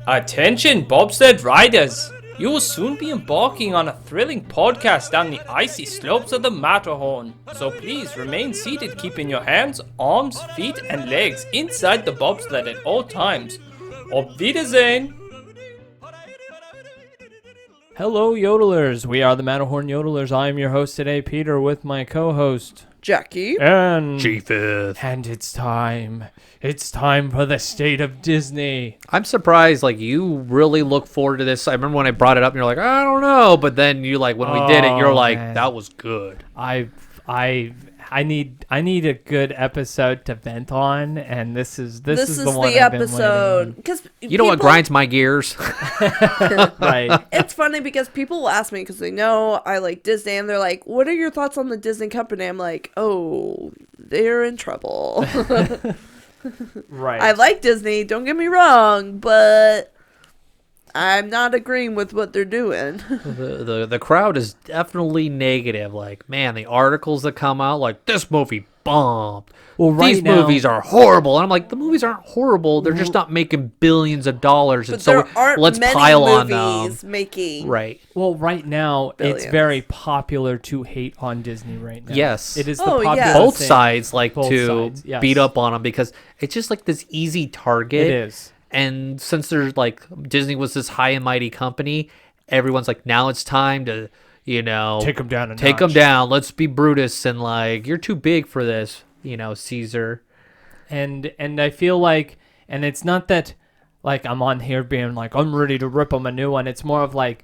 Attention bobsled riders! You will soon be embarking on a thrilling podcast down the icy slopes of the Matterhorn. So please remain seated, keeping your hands, arms, feet, and legs inside the bobsled at all times. Auf Wiedersehen! Hello, yodelers. We are the Matterhorn Yodelers. I am your host today, Peter, with my co-host, Jackie. and Chiefeth. And it's time. It's time for the State of Disney. I'm surprised, like, you really look forward to this. I remember when I brought it up and you're like, I don't know. But then you, like, when we did it, you're like, man. that was good. I need a good episode to vent on, and this is the one the I've been episode because You know what grinds my gears? waiting on. Right. It's funny because people will ask me because they know I like Disney, and they're like, "What are your thoughts on the Disney company?" I'm like, "Oh, they're in trouble." Right. I like Disney. Don't get me wrong, but I'm not agreeing with what they're doing. the crowd is definitely negative. Like, man, the articles that come out, like, this movie bombed. Well, right These now- movies are horrible. And I'm like, the movies aren't horrible. They're just not making billions of dollars. But And so there aren't let's many pile on movies them. making. Right. Well, right now it's Billions. very popular to hate on Disney right now. Yes. It is the Oh, popular yeah. Both thing. sides like Both to sides, yes. beat up on them because it's just like this easy target. It is. And since there's like Disney was this high and mighty company, everyone's like, now it's time to, Take them down a take them notch. down. Let's be Brutus and like, you're too big for this, Caesar. And I feel like, and it's not that like I'm on here being like I'm ready to rip them a new one. It's more of like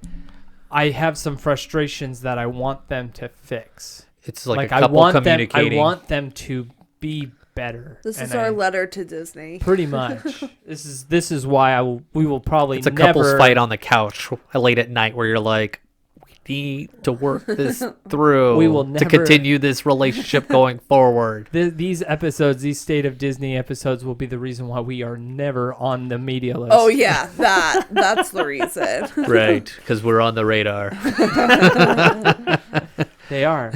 I have some frustrations that I want them to fix. It's like a I couple want communicating. I want them to be better. This And is our letter to Disney. pretty much. This is why we will probably It's a never couple's fight on the couch late at night where you're like, we need to work this through We will to never- continue this relationship going forward. These episodes, these State of Disney episodes, will be the reason why we are never on the media list. Oh yeah, that's the reason. Right, because we're on the radar. They are.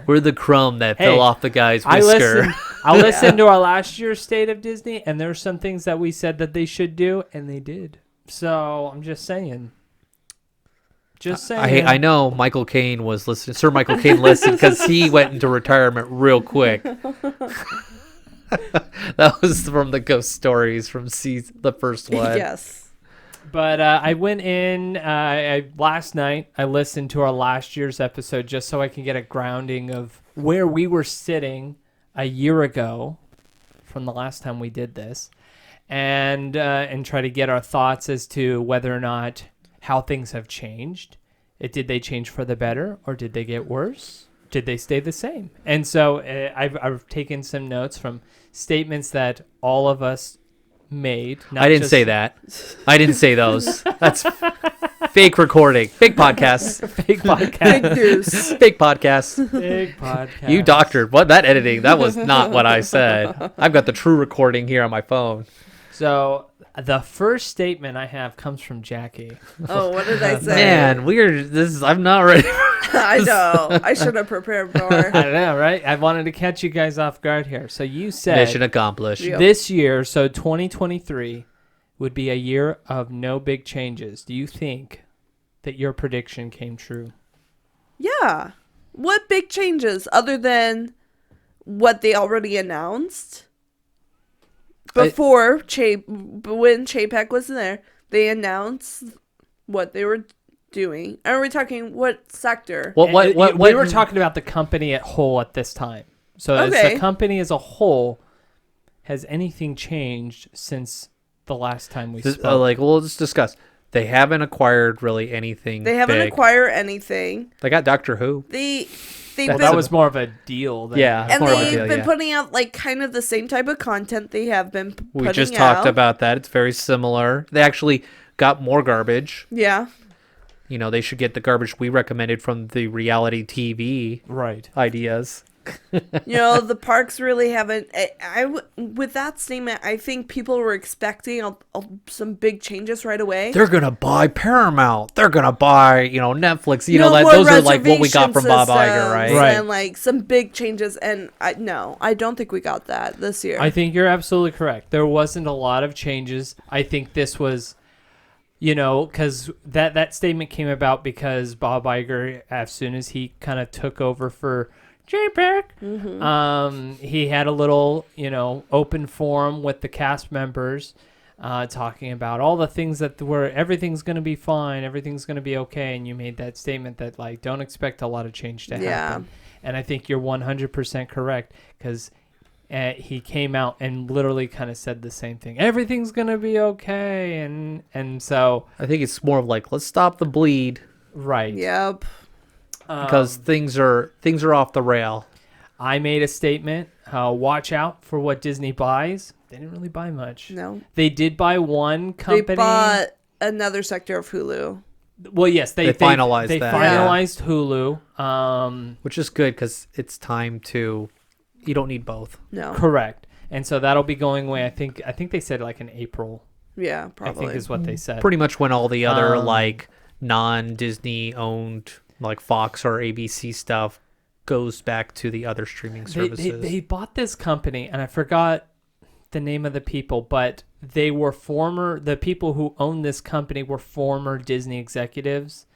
We're the crumb that Hey, fell off the guy's I whisker. listened to our last year's State of Disney, and there's some things that we said that they should do, and they did. So I'm just saying. Just saying. I know Michael Caine was listening. Sir Michael Caine listened because he went into retirement real quick. That was from the Ghost Stories from the first one. Yes. But I went in last night. I listened to our last year's episode just so I can get a grounding of where we were sitting a year ago from the last time we did this, and try to get our thoughts as to whether or not how things have changed. Did they change for the better, or did they get worse? Did they stay the same? And so I've taken some notes from statements that all of us made. I didn't say that. I didn't say those. That's fake recording. Fake podcasts. Big podcast. Big news. Fake podcasts. Big podcast. You doctored. What? That editing. That was not what I said. I've got the true recording here on my phone. So the first statement I have comes from Jackie. Oh, what did I say? Man, I'm not ready. I know. I should have prepared more. I don't know, right? I wanted to catch you guys off guard here. So you said Mission accomplished. Yeah. this year, so 2023, would be a year of no big changes. Do you think that your prediction came true? Yeah. What big changes other than what they already announced? Before when Chapek was there, they announced what they were doing. Are we talking what sector? What? We were talking about the company at whole at this time. So as Okay. the company as a whole, has anything changed since the last time we spoke? Well, let's discuss. They haven't acquired really anything. They haven't big. acquired anything. They got Doctor Who. They've Well, been, that was more of a deal. Than Yeah. and more of a they've deal, been yeah. putting out like kind of the same type of content they have been We putting just out. talked about that. It's very similar. They actually got more garbage. Yeah. They should get the garbage we recommended from the reality TV Right. ideas. The parks really haven't. With that statement, I think people were expecting some big changes right away. They're gonna buy Paramount. They're gonna buy, Netflix. More Those are like what we got reservation from Bob Iger, systems right? Right. And like some big changes. And I don't think we got that this year. I think you're absolutely correct. There wasn't a lot of changes. I think this was you know, because that statement came about because Bob Iger, as soon as he kind of took over for JPEG, he had a little, you know, open forum with the cast members, talking about all the things that were, everything's going to be fine, everything's going to be okay, and you made that statement that, like, don't expect a lot of change to happen. And I think you're 100% correct, because he came out and literally kind of said the same thing. Everything's going to be okay. And so. I think it's more of like, let's stop the bleed. Right. Yep. Because things are off the rail. I made a statement. Watch out for what Disney buys. They didn't really buy much. No. They did buy one company. They bought another sector of Hulu. Well, yes, they finalized they that. finalized Hulu. Which is good because it's time to. You don't need both. No. Correct. And so that'll be going away. I think they said like in April. Yeah, probably. I think is what they said. Pretty much when all the other like non-Disney owned like Fox or ABC stuff goes back to the other streaming services. They bought this company, and I forgot the name of the people, but they were the people who owned this company were former Disney executives.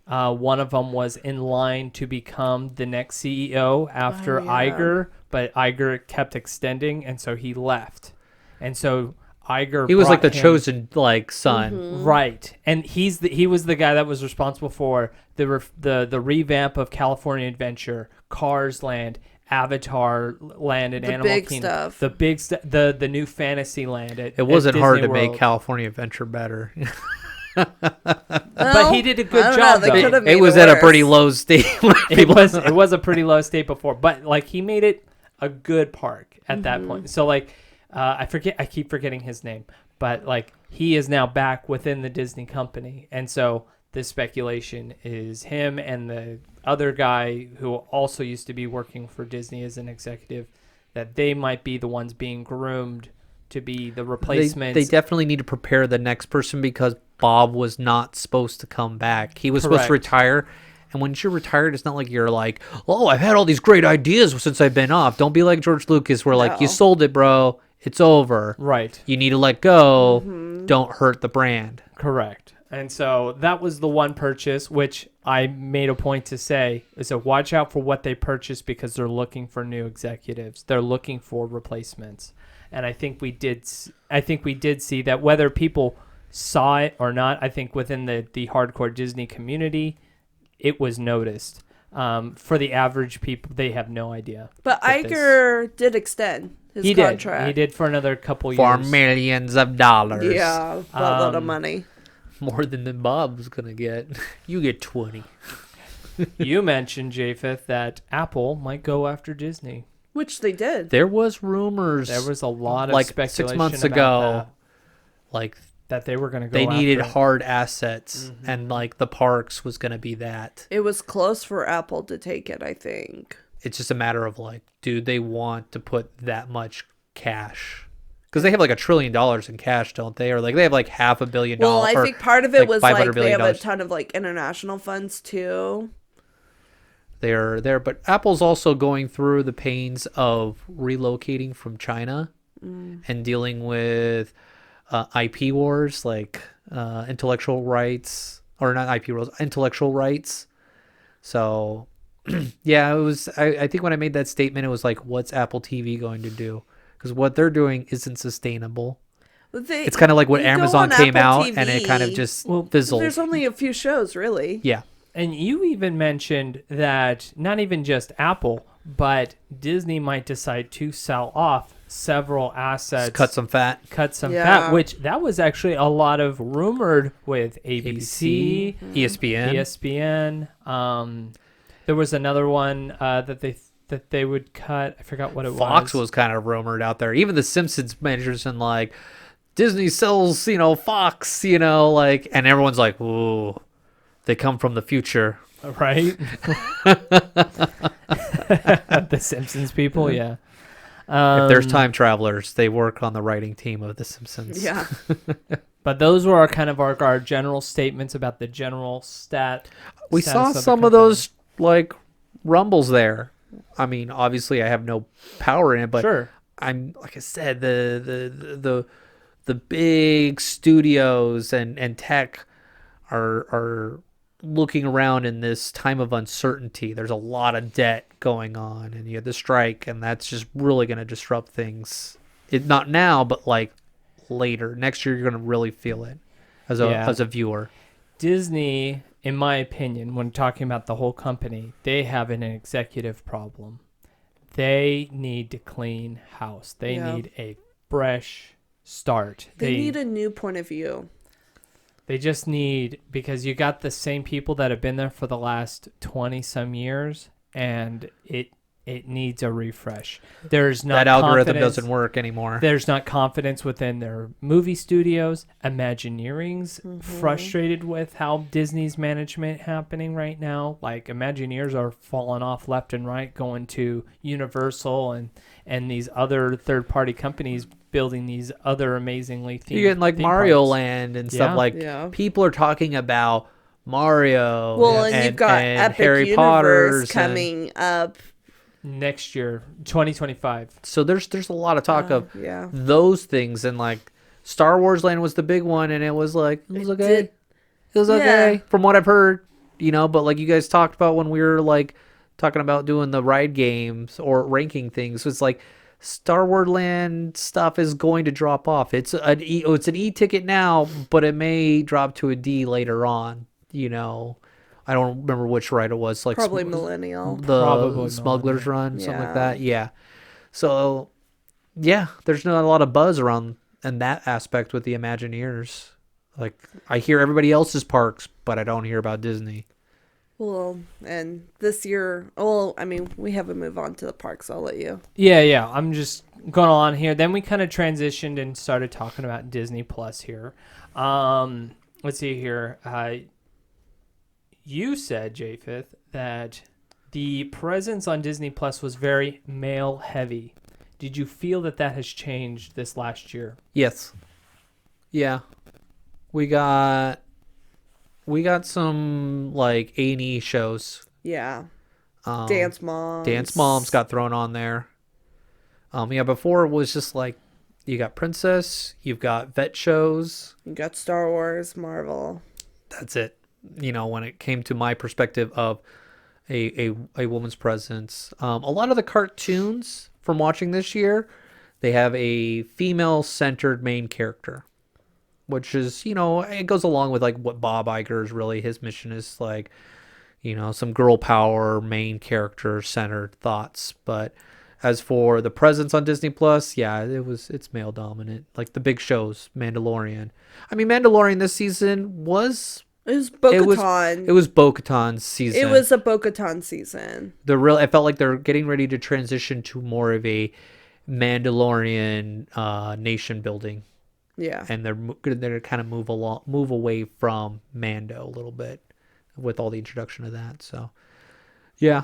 One of them was in line to become the next CEO after Iger, but Iger kept extending, and so he left. And so Iger he was like the brought him- chosen like son. Right, and he was the guy that was responsible for the revamp of California Adventure, Cars Land, Avatar Land, and The Animal big Kingdom. stuff. The big the new Fantasy Land. It wasn't at hard Disney to make World. California Adventure better. But he did a good I don't job. know, they though. could've made It was it at a worse. pretty low state. It was a pretty low state before, but like he made it a good park at that point. So like I keep forgetting his name, but like he is now back within the Disney company, and so this speculation is him and the other guy who also used to be working for Disney as an executive, that they might be the ones being groomed to be the replacements. They definitely need to prepare the next person because Bob was not supposed to come back. He was supposed to Correct. retire. And when you're retired, it's not like you're like, oh, I've had all these great ideas since I've been off. Don't be like George Lucas where like, you No. sold it, bro. It's over. Right. You need to let go. Don't hurt the brand. Correct. And so that was the one purchase, which I made a point to say, is to watch out for what they purchase because they're looking for new executives. They're looking for replacements. And I think we did see that, whether people saw it or not. I think within the hardcore Disney community, it was noticed. For the average people, they have no idea. But that this- Iger did extend his He contract. did. He did for another couple For years. millions of dollars. Yeah, a lot of money. More than the Bob's going to get. You get 20. You mentioned, Japheth, that Apple might go after Disney. Which they did. There was rumors. There was a lot of like speculation 6 months about ago. Like that they were going to go they needed after. hard assets and like the parks was going to be that. It was close for Apple to take it, I think. It's just a matter of like, do they want to put that much cash? Because they have like $1 trillion in cash, don't they? Or like they have like $500 million. Well, I or, think part of it was $500 like they billion have a dollars. ton of like international funds too. They're there, but Apple's also going through the pains of relocating from China and dealing with IP wars, like intellectual rights, or not IP wars, intellectual rights. So, yeah, it was. I think when I made that statement, it was like, what's Apple TV going to do? Because what they're doing isn't sustainable. It's kind of like when you go Amazon on came Apple out and it kind of TV, just Well, fizzled. There's only a few shows, really. Yeah. And you even mentioned that not even just Apple, but Disney might decide to sell off several assets. Just cut some fat. Cut some Yeah. fat, which that was actually a lot of rumored with ABC, ESPN. ESPN. There was another one that they would cut. I forgot what it Fox was. was kind of rumored out there. Even the Simpsons managers and like Disney sells, Fox, like, and everyone's like, ooh, they come from the future. Right? The Simpsons people, yeah. If there's time travelers, they work on the writing team of the Simpsons. Yeah. But those were our general statements about the general We status saw of the some of company. those like rumbles there. I mean, obviously I have no power in it, but Sure. I'm like I said, the the big studios and tech are looking around in this time of uncertainty. There's a lot of debt going on, and you have the strike, and that's just really going to disrupt things. It not now, but like later next year, you're going to really feel it as a viewer. Disney, in my opinion, when talking about the whole company, they have an executive problem. They need to clean house. They need a fresh start. They need a new point of view. They just need, because you got the same people that have been there for the last 20 some years, and it needs a refresh. There's not That algorithm confidence. doesn't work anymore. There's not confidence within their movie studios. Imagineering's frustrated with how Disney's management happening right now. Like, Imagineers are falling off left and right, going to Universal and these other third-party companies building these other amazingly themed You're getting like theme Mario parks. Land and Yeah. stuff like Yeah. people are talking about Mario. Well, and you've got and Epic Harry Universe Potter's coming up. Next year, 2025. So there's a lot of talk of Yeah. those things, and like Star Wars Land was the big one, and it was like it was okay. did- It was Yeah. okay from what I've heard, but like you guys talked about when we were like talking about doing the ride games or ranking things, it's like Star Wars Land stuff is going to drop off. It's an E ticket now, but it may drop to a D later on. I don't remember which ride it was. Like Probably Millennial. the Probably Smuggler's Millennial. Run, something like Yeah. that. Yeah. So, yeah, there's not a lot of buzz around in that aspect with the Imagineers. Like, I hear everybody else's parks, but I don't hear about Disney. Well, and this year, we haven't moved on to the parks. I'll let you. Yeah. I'm just going on here. Then we kind of transitioned and started talking about Disney Plus here. Let's see here. You said, Japheth, that the presence on Disney Plus was very male heavy. Did you feel that has changed this last year? Yes. Yeah. We got some like A&E shows. Yeah. Um, Dance Moms. Dance Moms got thrown on there. Before it was just like you got Princess, you've got vet shows. You got Star Wars, Marvel. That's it. When it came to my perspective of a woman's presence, a lot of the cartoons from watching this year, they have a female-centered main character, which is it goes along with like what Bob Iger is really his mission is, like some girl power main character centered thoughts. But as for the presence on Disney Plus, yeah, it's male dominant. Like the big shows, Mandalorian. I mean, Mandalorian this season was. It was Bo-Katan. It was Bo-Katan's season. It was a Bo-Katan season. I felt like they're getting ready to transition to more of a Mandalorian nation building, Yeah. and they're kind of move away from Mando a little bit with all the introduction of that. So, yeah,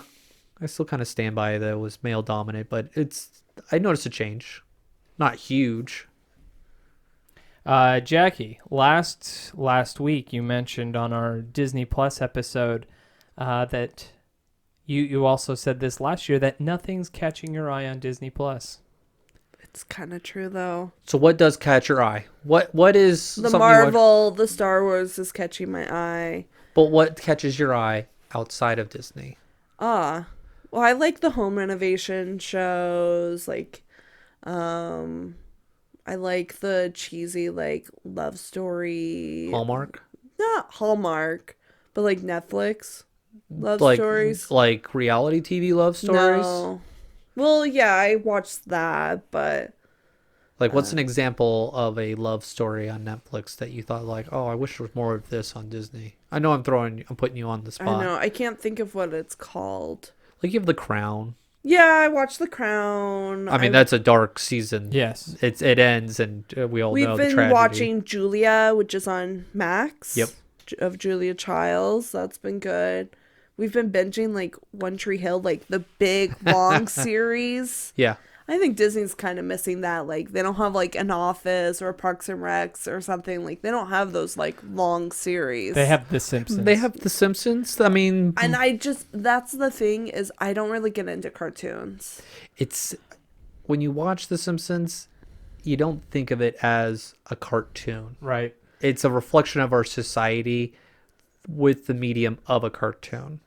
I still kind of stand by that it was male dominant, but I noticed a change, not huge. Jackie, last week you mentioned on our Disney Plus episode that you also said this last year that nothing's catching your eye on Disney Plus. It's kind of true, though. So what does catch your eye? What is The something you watch- Marvel, the Star Wars is catching my eye. But what catches your eye outside of Disney? Well, I like the home renovation shows. Like, I like the cheesy, like, love story. Hallmark? Not Hallmark, but like Netflix love Like stories. like reality TV love stories? No. Well, yeah, I watched that, but Like what's an example of a love story on Netflix that you thought like, "Oh, I wish there was more of this on Disney." I know I'm putting you on the I spot. know I can't think of what it's called. Like you have The Crown. Yeah, I watched The Crown. I mean, that's a dark season. Yes. It ends, and we all We've know the been tragedy. watching Julia, which is on Max. Yep. Of Julia Childs. That's been good. We've been binging like One Tree Hill, like the big long series. Yeah. I think Disney's kind of missing that. Like they don't have like an Office or Parks and Recs or something. Like they don't have those like long series. They have The Simpsons. They have The Simpsons. I mean, And that's the thing is I don't really get into cartoons. it's when you watch The Simpsons, you don't think of it as a cartoon. Right. It's a reflection of our society with the medium of a cartoon.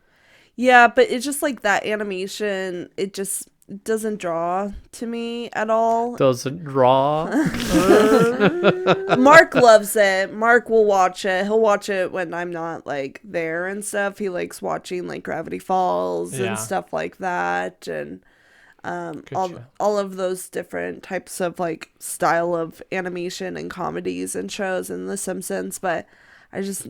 Yeah, but it's just like that animation, it just doesn't draw to me at all. Doesn't draw. Mark loves it. Mark will watch it. He'll watch it when I'm not like there and stuff. He likes watching like Gravity Falls Yeah. and stuff like that, and show. all of those different types of like style of animation and comedies and shows and The Simpsons. But I just,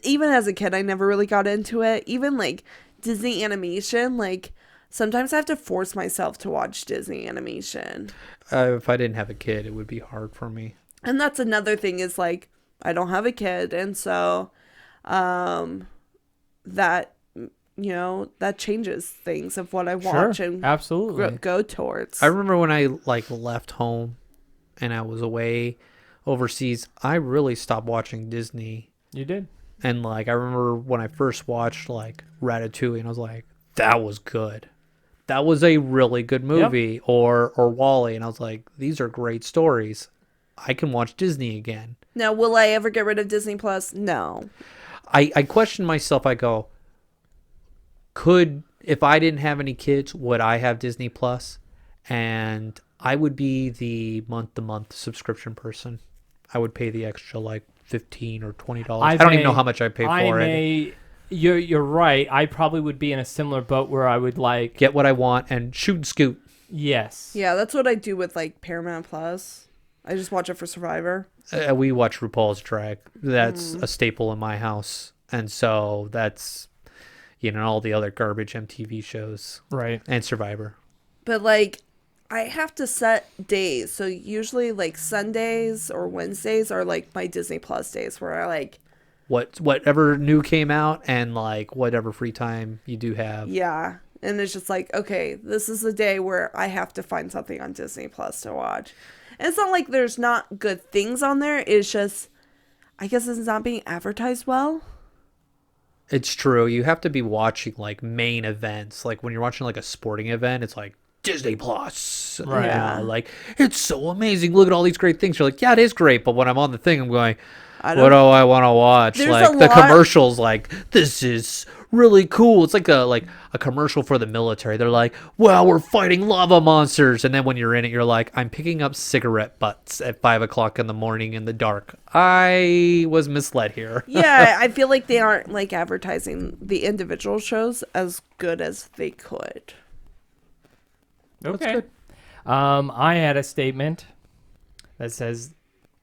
even as a kid, I never really got into it. Even like Disney animation, like sometimes I have to force myself to watch Disney animation. If I didn't have a kid, it would be hard for me. And that's another thing is like I don't have a kid, and so that that changes things of what I watch Sure. and Absolutely. go towards. I remember when I like left home and I was away overseas, I really stopped watching Disney. You did. And like I remember when I first watched like Ratatouille and I was like, that was good. That was a really good movie. Or Wall-E, and I was like, these are great stories. I can watch Disney again. Now, will I ever get rid of Disney Plus? No. I question myself. I go, if I didn't have any kids, would I have Disney Plus? And I would be the month-to-month subscription person. I would pay the extra like $15 or $20. I don't even know how much I pay for it. You're right. I probably would be in a similar boat where I would like Get what I want and shoot and scoot. yes. Yeah, that's what I do with like Paramount Plus. I just watch it for Survivor. We watch RuPaul's Drag. That's a staple in my house. And so that's, all the other garbage MTV shows Right. and Survivor. But like I have to set days. So usually like Sundays or Wednesdays are like my Disney Plus days where I like Whatever new came out and like whatever free time you do have. yeah. And it's just like, okay, this is the day where I have to find something on Disney Plus to watch. And it's not like there's not good things on there. It's just, I guess it's not being advertised well. It's true. You have to be watching like main events. Like when you're watching like a sporting event, it's like Disney Plus. Right. Yeah. Like it's so amazing. Look at all these great things. You're like, yeah, it is great. But when I'm on the thing, I'm going, I what don't, do I want to watch? There's Like a the lot- commercials, like this is really cool. It's like a commercial for the military. They're like, well, we're fighting lava monsters. And then when you're in it, you're like, I'm picking up cigarette butts at 5:00 in the morning in the dark. I was misled here. yeah, I feel like they aren't like advertising the individual shows as good as they could. Okay. I had a statement that says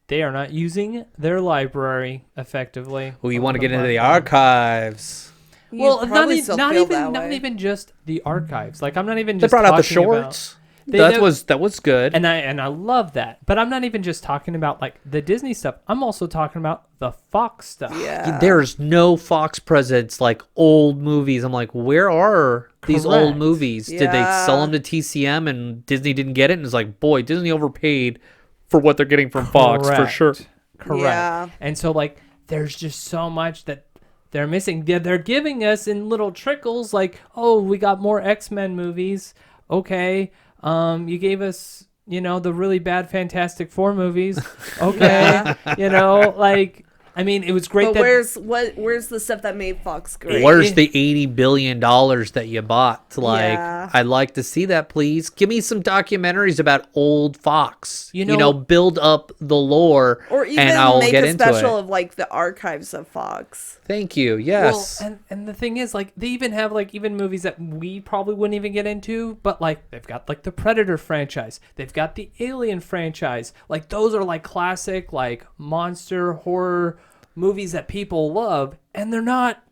they are not using their library effectively. Well, you on want to get into the platform. archives. You Well, not, probably e- still not feel even that not way. even just the archives. Like I'm not even They just brought out the talking about- shorts. They- That was good. and I love that. But I'm not even just talking about like the Disney stuff. I'm also talking about the Fox stuff. Yeah. There's no Fox presents like old movies. I'm like, where are these old Correct. movies? Did they Yeah. sell them to TCM and Disney didn't get it? And it's like, boy, Disney overpaid for what they're getting from Fox for sure. Correct. Yeah. And so like there's just so much that they're missing. They're giving us in little trickles like, oh, we got more X-Men movies. Okay. You gave us, the really bad Fantastic Four movies. Okay. Like I mean, it was great But that where's the stuff that made Fox great? Where's the $80 billion that you bought? Like, Yeah. I'd like to see that, please. Give me some documentaries about old Fox. You know- Build up the lore, Or even and I'll make get a into special it. of like the archives of Fox. Thank you. Yes. Well, and the thing is, like, they even have like even movies that we probably wouldn't even get into, but like they've got like the Predator franchise, they've got the Alien franchise. Like those are like classic like monster horror movies that people love, and they're not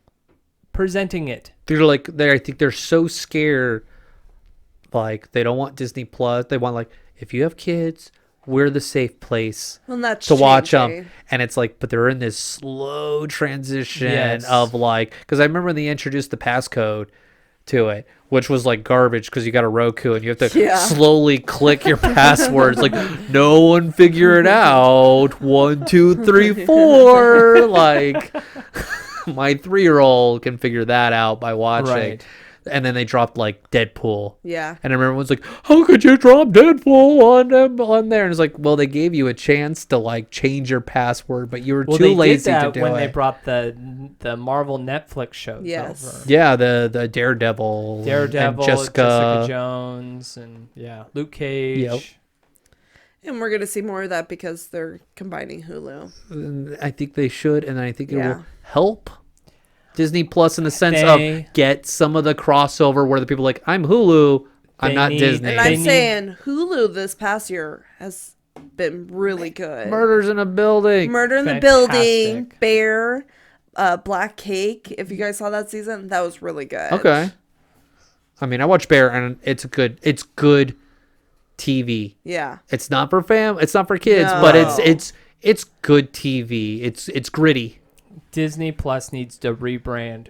presenting it. I think they're so scared. Like, they don't want Disney Plus. They want, like, if you have kids, we're the safe place Well, that's to watch changing. them. And it's like, but they're in this slow transition Yes. of like, because I remember when they introduced the passcode to it, which was like garbage because you got a Roku and you have to Yeah. slowly click your passwords. Like, no one figure it out. 1, 2, 3, 4. Like, my 3-year-old can figure that out by watching. Right. and then they dropped like Deadpool. Yeah. And everyone's like, "How could you drop Deadpool on there?" And it's like, well, they gave you a chance to like change your password, but you were too lazy to do when it. they brought the Marvel Netflix shows Yes. over. Yeah, the Daredevil, Daredevil, and Jessica Jones, and Luke Cage. Yep. And we're going to see more of that because they're combining Hulu. And I think they should, and I think it Yeah. will help Disney Plus in the sense They- of get some of the crossover where the people are like, I'm Hulu, I'm They not need- Disney. And They I'm need- saying Hulu this past year has been really good. Murders in a Building. Murder in the Fantastic. Building, Bear, Black Cake. If you guys saw that season, that was really good. Okay. I mean, I watch Bear, and it's good TV. Yeah. It's not for it's not for kids, No. but it's good TV. It's gritty. Disney Plus needs to rebrand.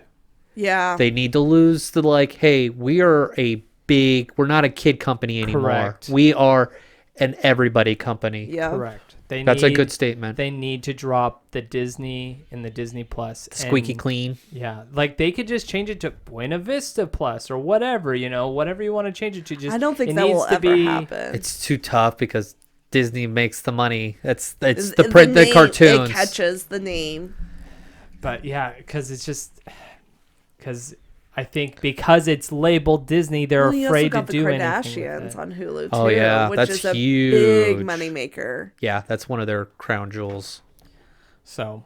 Yeah. They need to lose the like, hey, we're not a kid company anymore. Correct. We are an everybody company. yeah. Correct. That's a good statement. They need to drop the Disney and the Disney Plus. Squeaky and- clean. Yeah, like they could just change it to Buena Vista Plus or whatever, whatever you want to change it to. Just I don't think it that needs will to ever be, happen. It's too tough because Disney makes the money. It's the The print, the name, cartoons. It catches the name. But yeah, because I think because it's labeled Disney, they're Well, you also afraid to got the do anything Kardashians with it. on Hulu too, Oh, yeah, which that's is a huge. big moneymaker. Yeah, that's one of their crown jewels. So,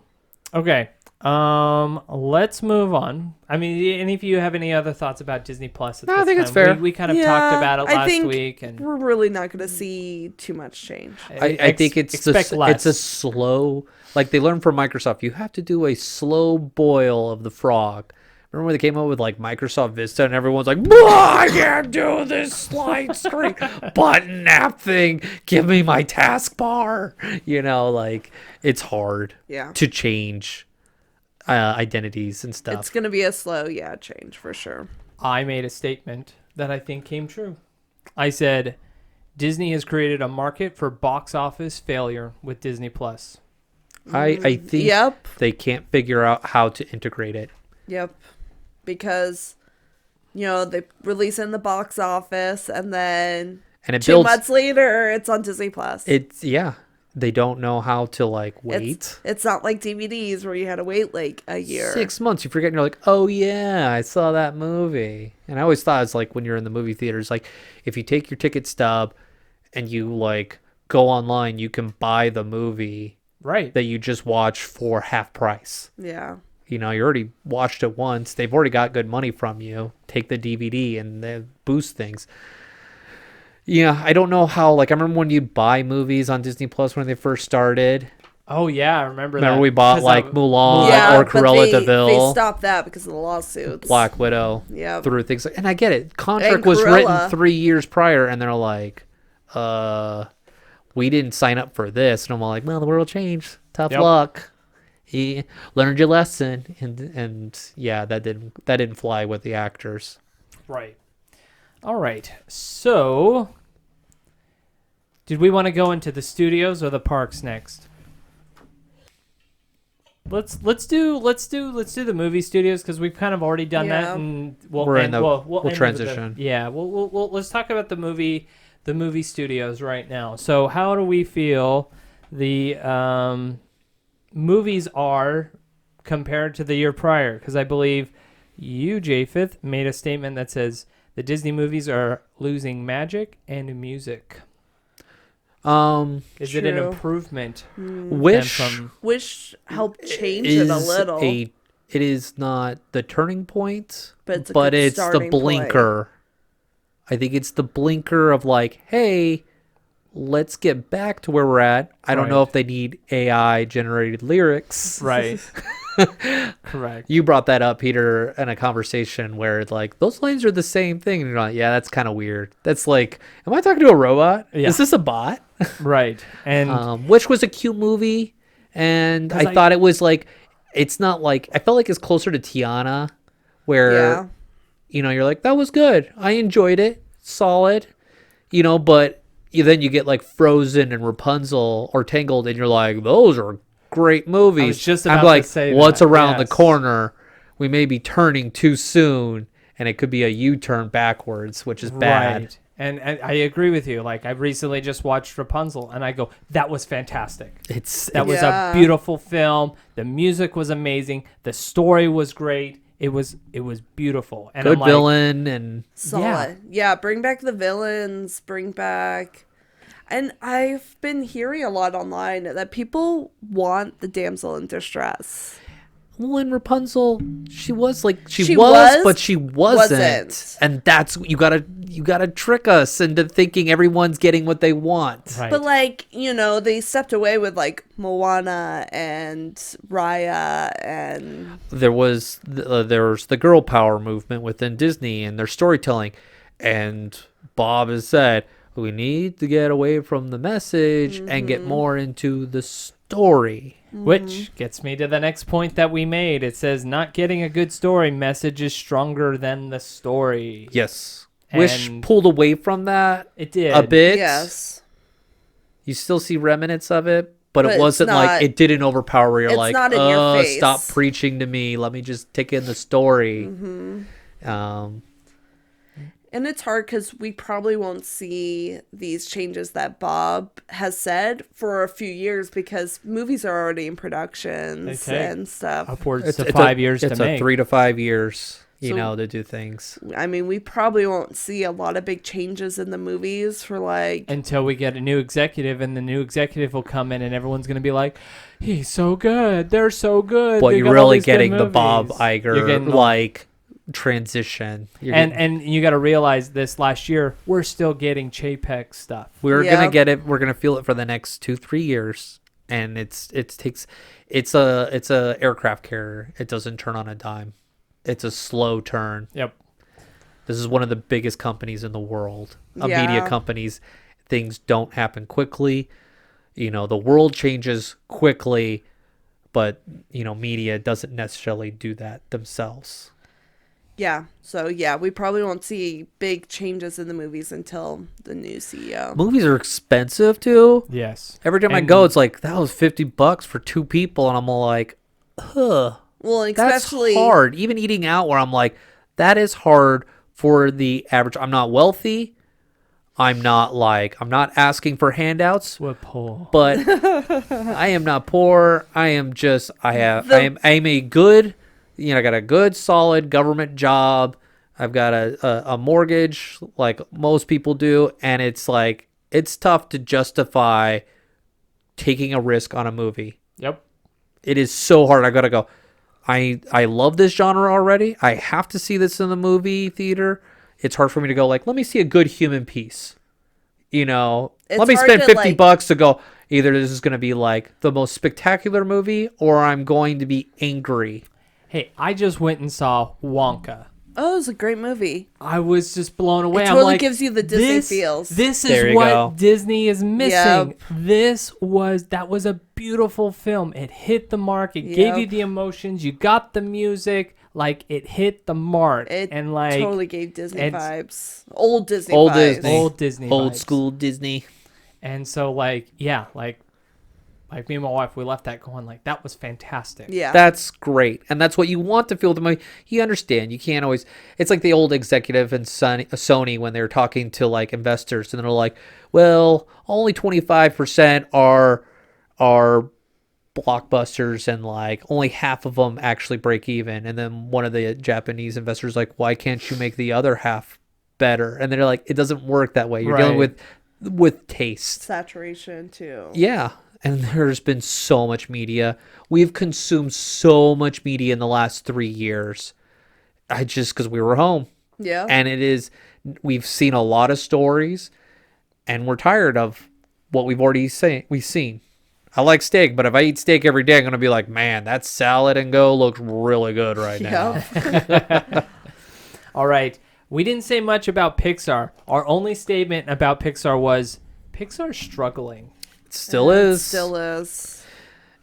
okay, let's move on. I mean, any of you have any other thoughts about Disney Plus? At No, I this think it's time? fair. We kind of Yeah, talked about it I last think week, and We're really not going to see too much change. I think it's less. a slow, like they learned from Microsoft. You have to do a slow boil of the frog. Remember when they came up with like Microsoft Vista and everyone's like, I can't do this slide screen button app thing. Give me my taskbar. Like it's hard Yeah. to change identities and stuff. It's going to be a slow, change for sure. I made a statement that I think came true. I said, Disney has created a market for box office failure with Disney Plus. I think Yep. they can't figure out how to integrate it. Yep. Because, they release it in the box office and then And it 2 builds months later it's on Disney Plus. they don't know how to like wait. It's not like DVDs where you had to wait like a year. 6 months, you forget, and you're like, oh yeah, I saw that movie. And I always thought it's like when you're in the movie theaters, like if you take your ticket stub and you like go online, you can buy the movie Right. that you just watched for half price. Yeah. You already watched it once. They've already got good money from you. Take the DVD and they boost things. Yeah, I don't know how. Like I remember when you'd buy movies on Disney Plus when they first started. Oh yeah, I remember that. Remember we bought 'Cause like of- Mulan Yeah, or but Cruella they DeVille, stopped that because of the lawsuits. Black Widow, Yeah. through things like, and I get it. Contract And was Cruella. written 3 years prior, and they're like, we didn't sign up for this, and I'm all like, well, the world changed. Tough Yep. luck. He learned your lesson, and yeah, that didn't fly with the actors. Right. All right. So, did we want to go into the studios or the parks next? Let's do the movie studios because we've kind of already done that, Yeah. and We'll end with transition. We'll let's talk about the movie studios right now. So, how do we feel the movies are compared to the year prior? Because I believe you, Japheth, made a statement that says the Disney movies are losing magic and music. Is it an True. improvement? Wish from Wish helped change it a little. it is not the turning point, But it's a but good it's the starting blinker. I think it's the blinker of like, hey, let's get back to where we're at. I don't know Right. if they need AI generated lyrics. right. Correct. You brought that up, Peter, in a conversation where like those lines are the same thing, and you're like, yeah, that's kind of weird. That's like, am I talking to a robot? Yeah. Is this a bot? Right. And Which was a cute movie, and 'Cause I thought it was like, it's not like, I felt like it's closer to Tiana, where Yeah. you're like, that was good, I enjoyed it, solid, but then you get like Frozen and Rapunzel or Tangled, and you're like, those are great movies. just I'm about like, to say what's that, around the yes. corner? We may be turning too soon, and it could be a U-turn backwards, which is bad. Right. And I agree with you. Like, I recently just watched Rapunzel, and I go, that was fantastic. That was Yeah. a beautiful film. The music was amazing. The story was great. It was beautiful. And Good I'm like, villain, and Solid. Yeah, bring back the villains, bring back. And I've been hearing a lot online that people want the damsel in distress. well, in Rapunzel, she was, She was, but she wasn't. wasn't. And that's you gotta trick us into thinking everyone's getting what they want. right. But like, they stepped away with like Moana and Raya and There's the girl power movement within Disney and their storytelling, and Bob has said we need to get away from the message and get more into the story. Which gets me to the next point that we made. It says, not getting a good story message is stronger than the story. Yes, Wish And- pulled away from that It did. a bit. yes. You still see remnants of it, but But it it's wasn't not- like it didn't overpower where you're it's like, not in your face. stop preaching to me. Let me just take in the story. And it's hard because we probably won't see these changes that Bob has said for a few years because movies are already in productions They take and stuff. Upwards to 5 years it's to a make. 3 to 5 years, So- to do things. I mean, we probably won't see a lot of big changes in the movies for like. Until we get a new executive, and the new executive will come in, and everyone's going to be like, he's so good. They're so good. But They you're got all really these good getting the Bob movies." You're Iger getting the- like transition. You're and getting- and you got to realize this last year, we're still getting Chapek stuff. we're Yeah. gonna get it. We're gonna feel it for the next 2-3 years, and it's a aircraft carrier. It doesn't turn on a dime. It's a slow turn. Yep. This is one of the biggest companies in the world. Yeah. Media companies. Things don't happen quickly. The world changes quickly, but media doesn't necessarily do that themselves. Yeah. So, yeah, we probably won't see big changes in the movies until the new CEO. Movies are expensive too. Yes. Every time I And- go, it's like that was $50 for 2 people, and I'm all like, huh. Well, That's especially. hard. Even eating out, where I'm like, that is hard for the average. I'm not wealthy. I'm not asking for handouts, What pull? but I am not poor. I am just, I am a good, I got a good, solid government job. I've got a mortgage like most people do. And it's like, it's tough to justify taking a risk on a movie. Yep. It is so hard. I got to go, I love this genre already. I have to see this in the movie theater. It's hard for me to go like, let me see a good human piece. It's Let me hard spend to, $50 to go. Either this is going to be like the most spectacular movie, or I'm going to be angry. Hey, I just went and saw Wonka. Oh, it was a great movie. I was just blown away. It I'm totally like, gives you the Disney this, feels. This There is you what go. Disney is missing. Yep. That was a beautiful film. It hit the mark. It gave Yep. you the emotions. You got the music. Like, it hit the mark. It and like totally gave Disney it's- vibes. Old Disney Old vibes. Disney. old Disney Old vibes. school Disney. And so like me and my wife, we left that going like, that was fantastic. Yeah. That's great. And that's what you want to feel the movie. You understand. You can't always. It's like the old executive in Sony when they were talking to like investors, and they're like, well, only 25% are blockbusters, and like only half of them actually break even. And then one of the Japanese investors like, why can't you make the other half better? And they're like, it doesn't work that way. You're dealing Right. with taste. Saturation too. Yeah. And there's been so much media. We've consumed so much media in the last 3 years. Because we were home. Yeah. And we've seen a lot of stories, and we're tired of what we've seen. I like steak, but if I eat steak every day, I'm going to be like, man, that salad and go looks really good right now. Yeah. All right. We didn't say much about Pixar. Our only statement about Pixar was Pixar's struggling. It still is. Still is.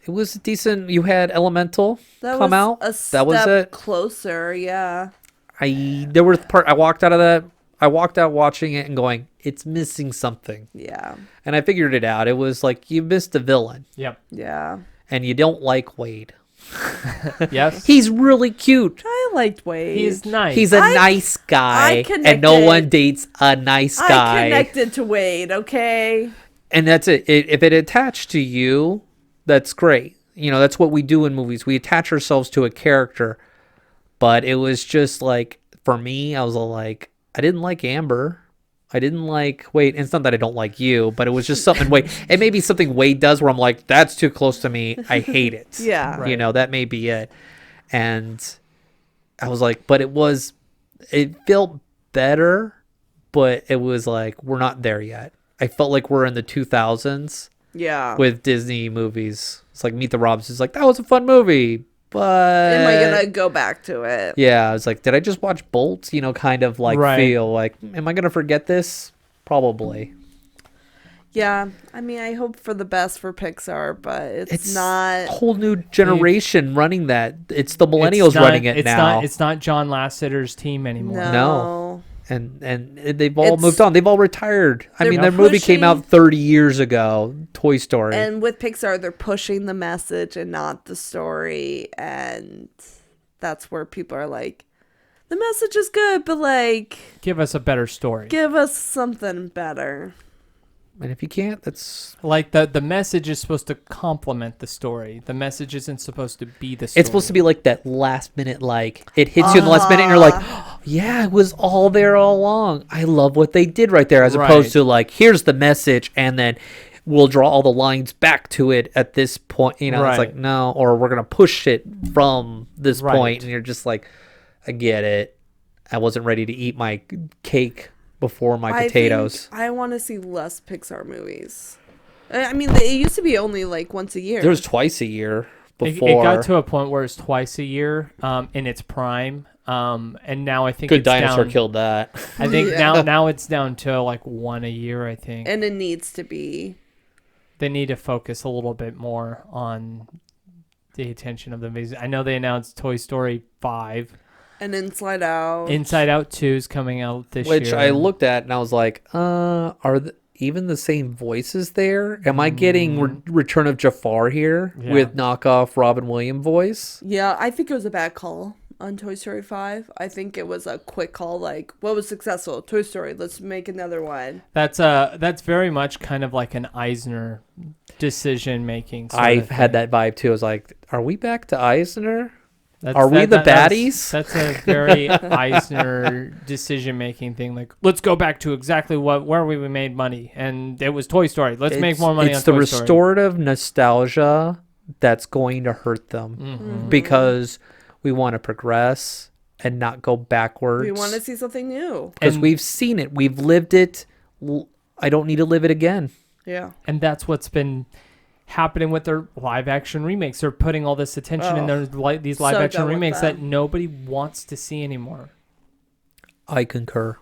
It was decent. You had Elemental That come was out. a That was step it. closer. Yeah. There were I walked out of that. I walked out watching it and going, it's missing something. Yeah. And I figured it out. It was like you missed a villain, Yep. Yeah. and you don't like Wade. Yes. He's really cute. I liked Wade. He's nice. He's a nice guy, and no connected. one dates a nice guy. I connected to Wade, okay? And that's it. If it attached to you, that's great. You know, that's what we do in movies. We attach ourselves to a character. But it was just like, for me, I was like, I didn't like Amber. I didn't like Wade. And it's not that I don't like you, but it was just something Wade. It may be something Wade does where I'm like, that's too close to me. I hate it. Yeah. Right. You know, that may be it. And I was like, but it felt better, but it was like, we're not there yet. I felt like we're in the 2000s Yeah. with Disney movies. It's like Meet the Robinsons. Like, that was a fun movie, but Am I gonna go back to it? yeah, I was like, did I just watch Bolt? You know, kind of like Right. feel like, am I gonna forget this? Probably. Yeah. I mean, I hope for the best for Pixar, but it's A not. whole new generation running that. It's the It's millennials not- running it it's now. Not, it's not John Lasseter's team anymore. No. And they've all It's- moved on. They've all retired. I They're mean, their movie came pushing- out 30 years ago, Toy Story. And with Pixar, they're pushing the message and not the story. And that's where people are like, the message is good, but like, Give us a better story. give us something better. And if you can't, that's... Like the message is supposed to complement the story. The message isn't supposed to be the story. It's supposed to be like that last minute, like, it hits you in the last minute and you're like, oh, yeah, it was all there all along. I love what they did right there. As Right. opposed to like, here's the message and then we'll draw all the lines back to it at this point. You know, it's Right. like, no, or we're going to push it from this Right. point. And you're just like, I get it. I wasn't ready to eat my cake before my potatoes. I want to see less Pixar movies. I mean, it used to be only like once a year. There was twice a year It before. got to a point where it's twice a year in its prime. And now I think Good it's Dinosaur down, killed that. I think Yeah. now it's down to like one a year, I think. And it needs to be. They need to focus a little bit more on the attention of the movies. I know they announced Toy Story 5. And Inside Out. Inside Out 2 is coming out this Which year. I looked at and I was like, are even the same voices there? Am I getting Return of Jafar here Yeah. with knockoff Robin Williams voice? Yeah, I think it was a bad call on Toy Story 5. I think it was a quick call, like, what was successful? Toy Story, let's make another one. That's very much kind of like an Eisner decision making. I've had that vibe too. I was like, are we back to Eisner? That's, Are we the that's- baddies? That's a very Eisner decision-making thing. Like, let's go back to exactly where we made money, and it was Toy Story. Let's make more money on It's the Toy Story. restorative nostalgia that's going to hurt them Mhm. because we want to progress and not go backwards. We want to see something new. because And- we've seen it. We've lived it. I don't need to live it again. Yeah. And that's what's been happening with their live-action remakes. They're putting all this attention in Oh, these so live-action done with remakes them. that nobody wants to see anymore. I concur.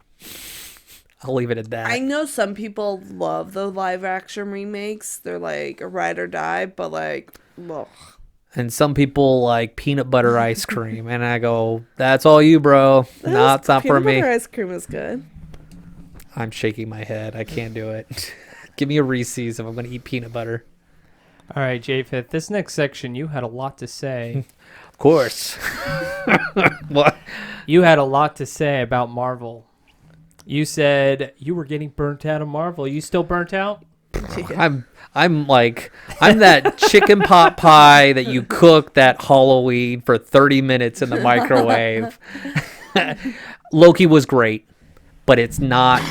I'll leave it at that. I know some people love the live action remakes. They're like a ride or die, but like, ugh. And some people like peanut butter ice cream, and I go, "That's all you, bro. No, it's not for Peanut me." butter ice cream is good. I'm shaking my head. I can't do it. Give me a Reese's if I'm gonna eat peanut butter. All right, J-Fifth, this next section, you had a lot to say. Of course. What? You had a lot to say about Marvel. You said you were getting burnt out of Marvel. You still burnt out? I'm that chicken pot pie that you cook that Halloween for 30 minutes in the microwave. Loki was great, but it's not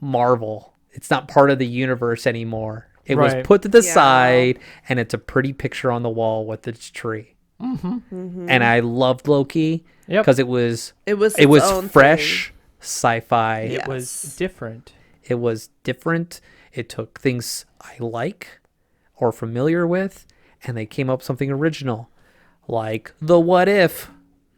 Marvel. It's not part of the universe anymore. It was Right. put to the Yeah. side, and it's a pretty picture on the wall with its tree. And I loved Loki Yep. because it was It was it its was own fresh sci-fi. It Yes. was different. It was different. It took things I like or familiar with, and they came up with something original, like the What If.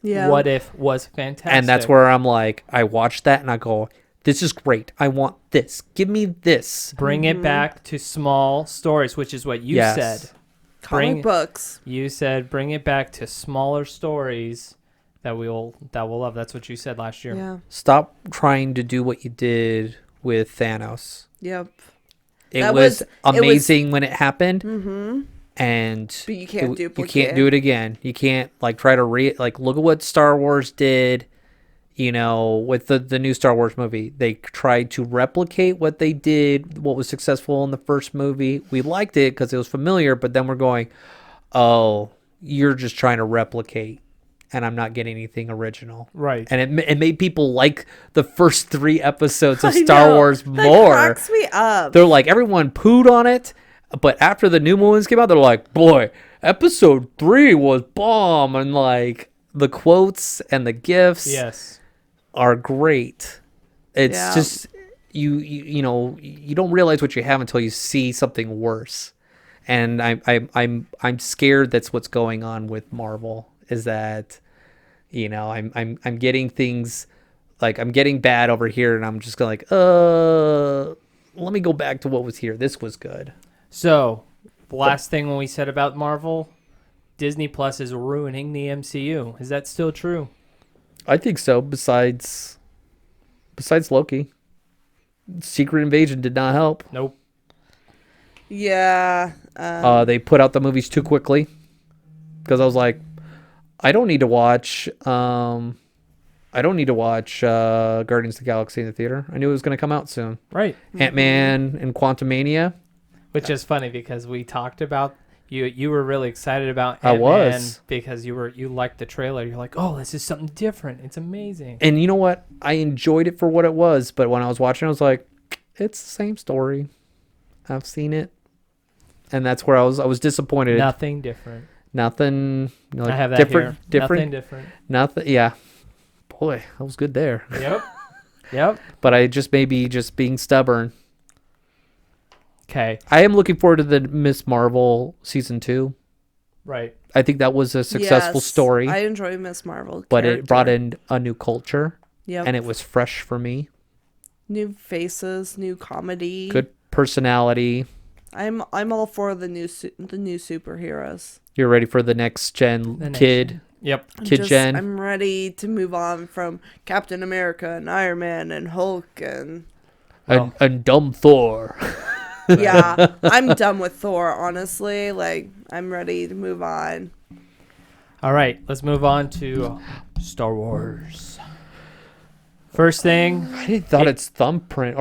thing. Yeah. What If was fantastic. And that's where I'm like, I watch that and I go, this is great. I want this. Give me this. Bring it back to small stories, which is what you Yes. said. Comic bring- books. You said bring it back to smaller stories that we'll love. That's what you said last year. Yeah. Stop trying to do what you did with Thanos. Yep. It That was was- it was- amazing when it happened, and But you can't you duplicate. can't do it again. You can't like try to look at what Star Wars did, with the new Star Wars movie. They tried to replicate what they did, what was successful in the first movie. We liked it because it was familiar, but then we're going, oh, you're just trying to replicate, and I'm not getting anything original. Right. And it made people like the first 3 episodes of I Star know. Wars That more. cracks me up. They're like, everyone pooed on it, but after the new movies came out, they're like, boy, episode 3 was bomb, and like the quotes and the gifs Yes. are great. It's Yeah. just you don't realize what you have until you see something worse. And I'm scared that's what's going on with Marvel, is that I'm getting things like I'm getting bad over here, and I'm just going like, let me go back to what was here. This was good. So, the last thing when we said about Marvel, Disney Plus is ruining the MCU. Is that still true? I think so. Besides Loki, Secret Invasion did not help. Nope. Yeah. They put out the movies too quickly, because I was like, I don't need to watch Guardians of the Galaxy in the theater. I knew it was going to come out soon. Right. Ant-Man and Quantumania. Which is funny because we talked about you were really excited about I Ant-Man was. because you liked the trailer. You're like, "Oh, this is something different. It's amazing." And you know what? I enjoyed it for what it was, but when I was watching, I was like, it's the same story. I've seen it. And that's where I was disappointed. Nothing different. Nothing like I have that different, here. different, Nothing different. nothing. Yeah, boy, that was good there. Yep. Yep. But I just maybe just being stubborn. Okay. I am looking forward to the Miss Marvel season 2. Right. I think that was a successful Yes, story, I enjoy Miss Marvel. but it brought character. in a new culture, Yep. and it was fresh for me. New faces, new comedy. Good personality. I'm all for the new superheroes. You're ready for the next gen The next kid. Yep. Gen. I'm ready to move on from Captain America and Iron Man and Hulk and And dumb Thor. yeah, I'm done with Thor, honestly. Like, I'm ready to move on. All right. Let's move on to Star Wars. First thing, I thought its thumbprint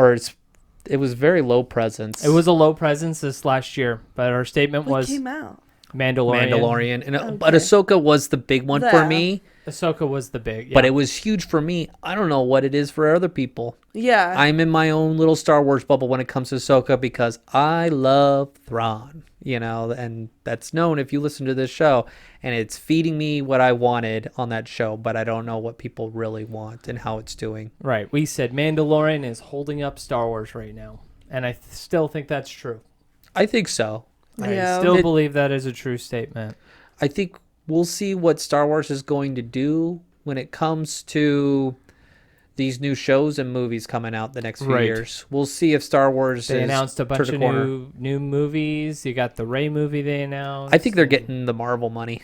it was very low presence. it was a low presence this last year, but our statement What was came out? Mandalorian. and but Okay. Ahsoka was the big one for Yeah. me. Ahsoka was the big. But yeah. it was huge for me. I don't know what it is for other people. Yeah. I'm in my own little Star Wars bubble when it comes to Ahsoka because I love Thrawn, and that's known if you listen to this show, and it's feeding me what I wanted on that show, but I don't know what people really want and how it's doing. Right. We said Mandalorian is holding up Star Wars right now. And I still think that's true. I think so. Yeah. I still It- believe that is a true statement. I think we'll see what Star Wars is going to do when it comes to these new shows and movies coming out the next few Right. years. We'll see if Star Wars They is announced a bunch turned of a corner. new movies. You got the Rey movie they announced. I think they're getting the Marvel money.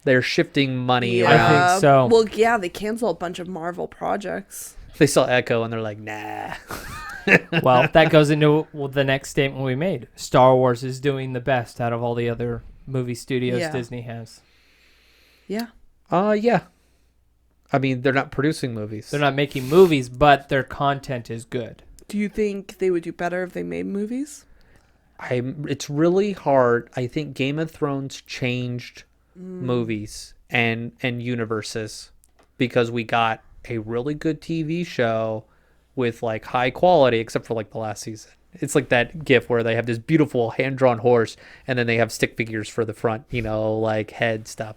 They're shifting money yeah. around. I think so. Well, yeah, they canceled a bunch of Marvel projects. They saw Echo and they're like, nah. Well, that goes into the next statement we made. Star Wars is doing the best out of all the other movie studios Yeah. Disney has. Yeah. Yeah. I mean, they're not producing movies. They're not making movies, but their content is good. Do you think they would do better if they made movies? It's really hard. I think Game of Thrones changed movies and universes because we got a really good TV show with like high quality, except for like the last season. It's like that GIF where they have this beautiful hand-drawn horse and then they have stick figures for the front, like head stuff.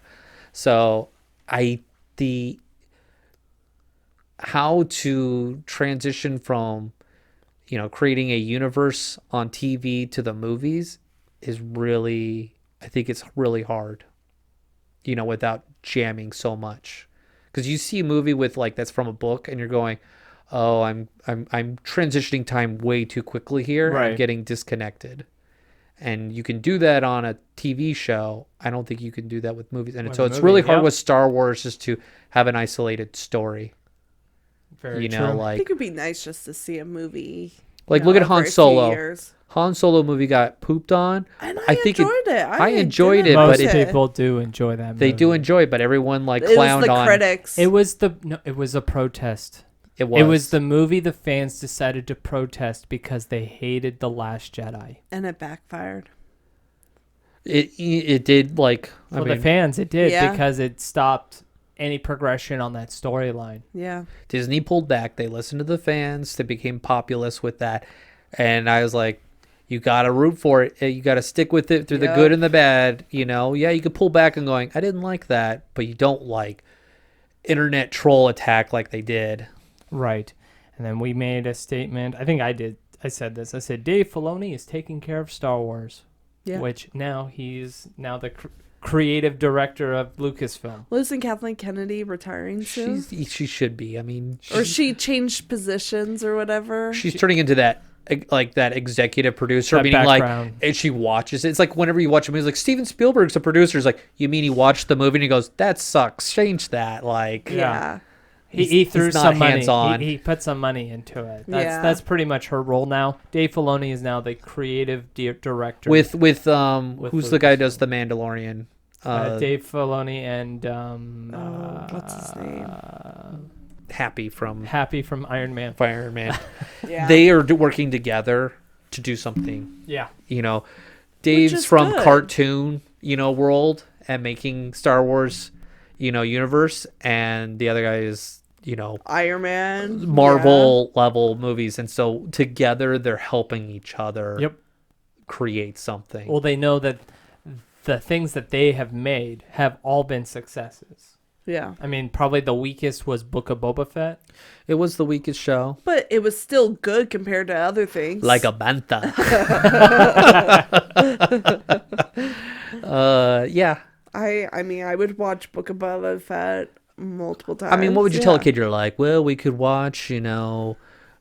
So how to transition from creating a universe on TV to the movies is really, I think it's really hard, without jamming so much. Because you see a movie with like that's from a book and you're going, oh, I'm transitioning time way too quickly here. Right. I'm getting disconnected. And you can do that on a TV show. I don't think you can do that with movies. And With so a it's movie, really hard yep. with Star Wars just to have an isolated story. Very I like think it'd be nice just to see a movie. Like, No, look at over a Han few Solo. years. Han Solo movie got pooped on. And I I think enjoyed it. I enjoyed didn't it, but Most like people do enjoy that movie. They do enjoy it, but everyone like It was clowned the on. critics. It was it was a protest. It was. It was the movie the fans decided to protest because they hated The Last Jedi. and it backfired. It did like. For I mean, the fans, it did Yeah. because it stopped any progression on that storyline. Yeah. Disney pulled back. They listened to the fans. They became populist with that, and I was like, you gotta root for it. You gotta stick with it through the Yep. good and the bad. You know, yeah, you could pull back and going, I didn't like that, but you don't like internet troll attack like they did. Right. And then we made a statement. I think I did. I said this. I said Dave Filoni is taking care of Star Wars, Yeah. which now he's now the creative director of Lucasfilm. Well, isn't Kathleen Kennedy retiring soon? She should be. I mean, Or she changed positions or whatever? she's turning into that like that executive producer, That meaning background. like, and she watches it. It's like whenever you watch a movie, it's like Steven Spielberg's a producer. It's like, you mean he watched the movie and he goes, that sucks, change that. Like, Yeah. He He's threw not some money. hands-on. He put some money into it. Yeah. That's pretty much her role now. Dave Filoni is now the creative director. with who's the guy who does Lucasfilm. the Mandalorian? Dave Filoni and what's his name? Happy from Happy from Iron Man. Iron Man. Yeah. They are working together to do something. Yeah. You know, Dave's is from good. cartoon, world and making Star Wars, universe, and the other guy is, Iron Man. Marvel level movies, and so together they're helping each other Yep. create something. Well, they know that the things that they have made have all been successes. Yeah. I mean, probably the weakest was Book of Boba Fett. It was the weakest show. But it was still good compared to other things. Like a bantha. Yeah. I mean, I would watch Book of Boba Fett multiple times. I mean, what would you tell a Yeah. kid? You're like, well, we could watch,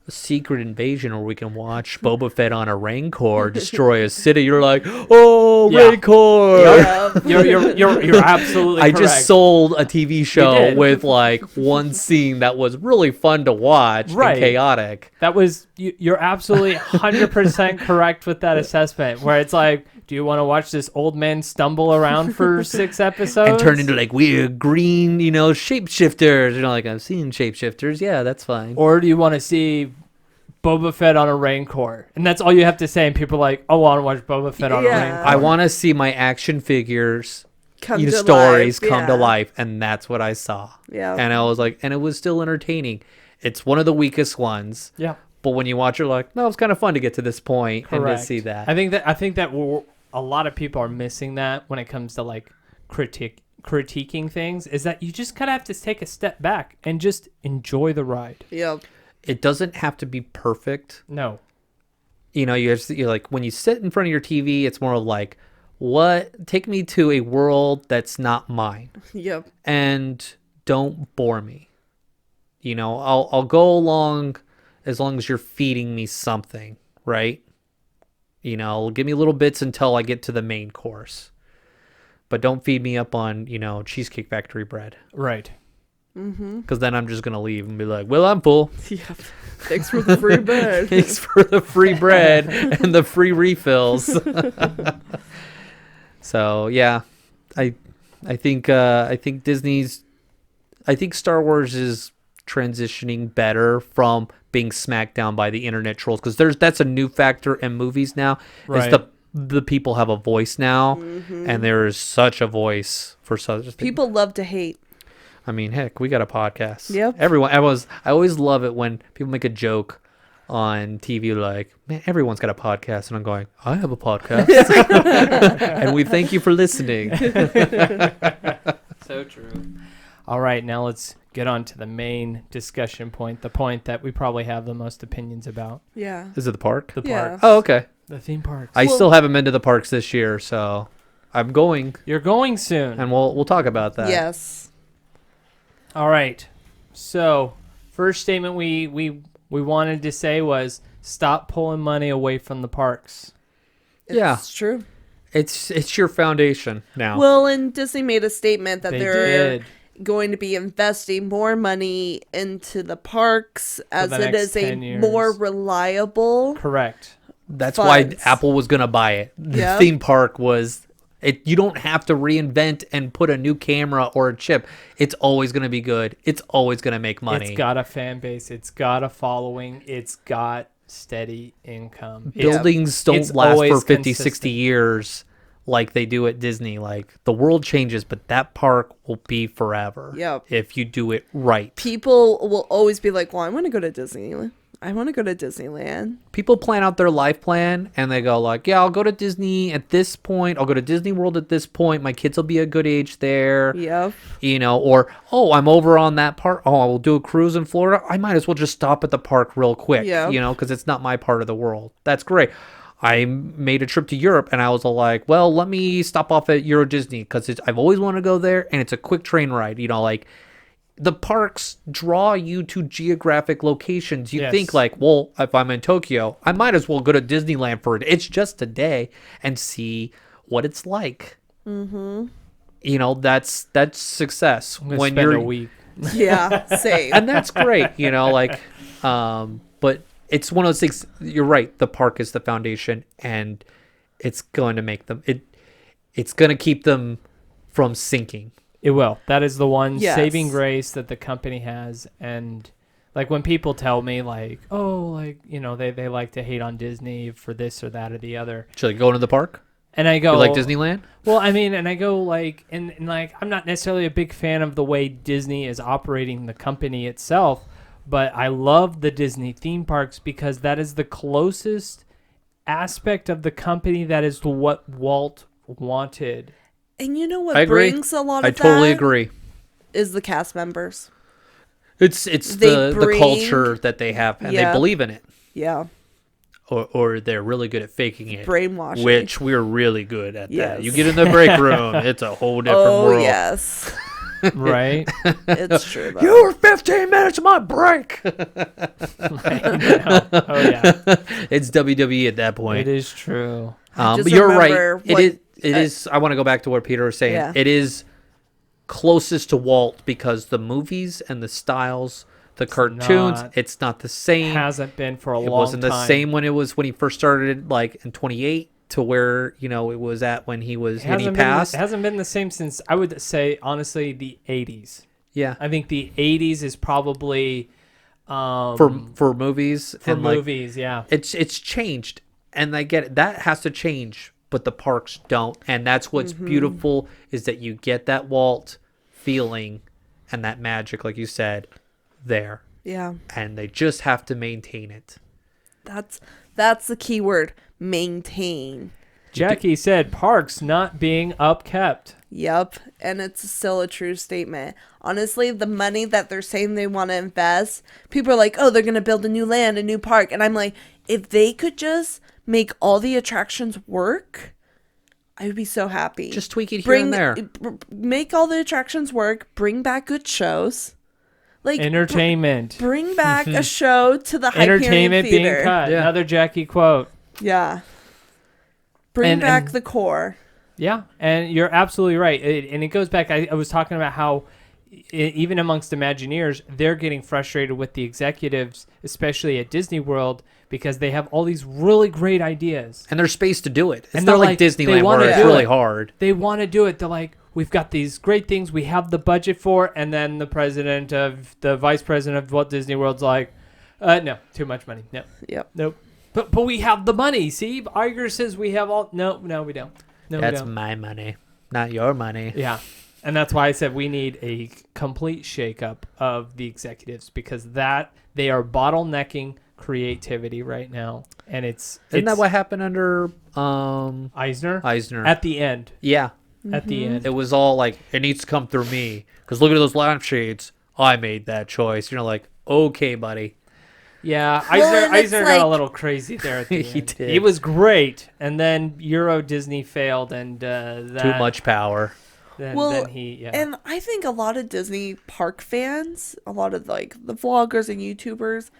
Secret Invasion, or we can watch Boba Fett on a Rancor destroy a city. You're like, oh, Yeah. Rancor. Yeah. You're absolutely I correct. just sold a TV show did. with like one scene that was really fun to watch Right. and chaotic. That was you're absolutely 100% correct with that assessment. Where it's like, do you want to watch this old man stumble around for 6 episodes And turn into like weird green, shapeshifters. Like, I've seen shapeshifters. Yeah, that's fine. or do you want to see Boba Fett on a Rancor? And that's all you have to say, and people are like, oh, I want to watch Boba Fett on a Yeah. Rancor. I want to see my action figures, Come to stories life. come to Yeah. life, and that's what I saw. Yeah. And I was like, and it was still entertaining. It's one of the weakest ones, Yeah, but when you watch it, you're like, no, it's kind of fun to get to this point and correct. to see that. I think that a lot of people are missing that when it comes to like critiquing things. Is that you just kind of have to take a step back and just enjoy the ride. Yep. It doesn't have to be perfect. No. You're like, when you sit in front of your TV, it's more like, take me to a world that's not mine, Yep. and don't bore me. I'll go along as long as you're feeding me something, right? Give me little bits until I get to the main course, but don't feed me up on, Cheesecake Factory bread, Right. because then I'm just going to leave and be like, well, I'm full. Yep. Thanks for the free bread. Thanks for the free bread and the free refills. So yeah, I think Star Wars is transitioning better from being smacked down by the internet trolls, because that's a new factor in movies now. Right. Is the people have a voice now, and there is such a voice for such a thing. People love to hate. I mean, heck, we got a podcast. Yep. I always love it when people make a joke on TV like, man, everyone's got a podcast, and I'm going, I have a podcast. And we thank you for listening. So true. All right, now let's get on to the main discussion point, the point that we probably have the most opinions about. Yeah. Is it the park? The Yeah. parks. Oh, okay. The theme parks. I Well- still haven't been to the parks this year, so I'm going, You're going soon. and we'll talk about that. Yes. All right. So, first statement we wanted to say was stop pulling money away from the parks. Yeah. It's true. It's your foundation now. Well, and Disney made a statement that They they're did. going to be investing more money into the parks as the it next is a 10 years. more reliable. Correct. That's why funds. Apple was going to buy it. The Yep. theme park was it. You don't have to reinvent and put a new camera or a chip. It's always going to be good. It's always going to make money. It's got a fan base. It's got a following. It's got steady income. Buildings don't it's last for always 50, consistent. 60 years like they do at Disney. Like the world changes, but that park will be forever. Yep. If you do it right. People will always be like, well, I want to go to Disneyland. I want to go to Disneyland. People plan out their life plan and they go like, yeah, I'll go to Disney at this point. I'll go to Disney World at this point. My kids will be a good age there. Yep. You know, or, oh, I'm over on that part. Oh, I will do a cruise in Florida. I might as well just stop at the park real quick, Yeah. you know, because it's not my part of the world. That's great. I made a trip to Europe and I was like, well, let me stop off at Euro Disney because I've always wanted to go there and it's a quick train ride, you know, like the parks draw you to geographic locations. You Yes. think like, well, if I'm in Tokyo, I might as well go to Disneyland for it. It's just a day and see what it's like. Mm-hmm. You know, that's success I'm gonna when spend you're a week. Yeah. Same. and that's great, you know, like, but it's one of those things. You're right. The park is the foundation, and it's going to make them. It's going to keep them from sinking. It will. That is the one Yes. saving grace that the company has. And like when people tell me like, oh, like, you know, they like to hate on Disney for this or that or the other. Should I go into the park? And I go, You like Disneyland? Well, I mean, and I go like, and like, I'm not necessarily a big fan of the way Disney is operating the company itself, but I love the Disney theme parks because that is the closest aspect of the company that is to what Walt wanted. And you know what I agree. brings a lot I of totally that agree. is the cast members. It's They the bring- culture that they have, and Yeah. they believe in it, Yeah. or they're really good at faking it. Brainwashing. Which we're really good at that. Yes. You get in the break room, it's a whole different Oh, world. yes. Right? It's true, though. You were 15 minutes of my break. Oh yeah, It's WWE at that point. it is true. just But you're right. remember It what- is. It is. I want to go back to what Peter was saying. Yeah. It is closest to Walt because the movies and the styles, the cartoons, not- it's not the same. Hasn't been for a It long wasn't the time. same when he first started, like in 28, to where it was at when he was when he passed. It hasn't been the same since, I would say, honestly, the 80s. Yeah, I think the 80s is probably for movies for and like movies, yeah. it's changed, and I get it. That has to change, but the parks don't, and that's what's beautiful is that you get that Walt feeling and that magic, like you said, there, Yeah. and they just have to maintain it. That's the key word. Maintain. Jackie said parks not being upkept. Yep. And it's still a true statement. Honestly, the money that they're saying they want to invest, people are like, oh, they're going to build a new land, a new park. And I'm like, if they could just make all the attractions work, I would be so happy. Just tweak it here and there. Make all the attractions work. Bring back good shows. Like Entertainment. bring back a show to the Hyperion Entertainment being Theater. cut. Yeah. Another Jackie quote. Yeah. Bring And- back and- the core. Yeah, and you're absolutely right. And it goes back, I was talking about how even amongst Imagineers, they're getting frustrated with the executives, especially at Disney World, because they have all these really great ideas. And there's space to do it. It's And not they're like like, they Disneyland wanna where it's do really it. hard. They want to do it. They're like, we've got these great things we have the budget for, and then the vice president of Walt Disney World's like, no, too much money. No, Yep. nope. But we have the money. See, Iger says we have all. No, we don't. No, That's we don't. my money, not your money. Yeah. And that's why I said we need a complete shakeup of the executives because they are bottlenecking creativity right now. And Isn't it's that what happened under Eisner? Eisner? At the end. Yeah. At the end. It was all like, it needs to come through me. Because look at those lampshades. I made that choice. You're like, okay, buddy. Yeah, Well, and it's Eisner got a like- little crazy there at the He end. did. He was great. And then Euro Disney failed and that, Too much power. Then he, yeah. And I think a lot of Disney park fans, a lot of like the vloggers and YouTubers,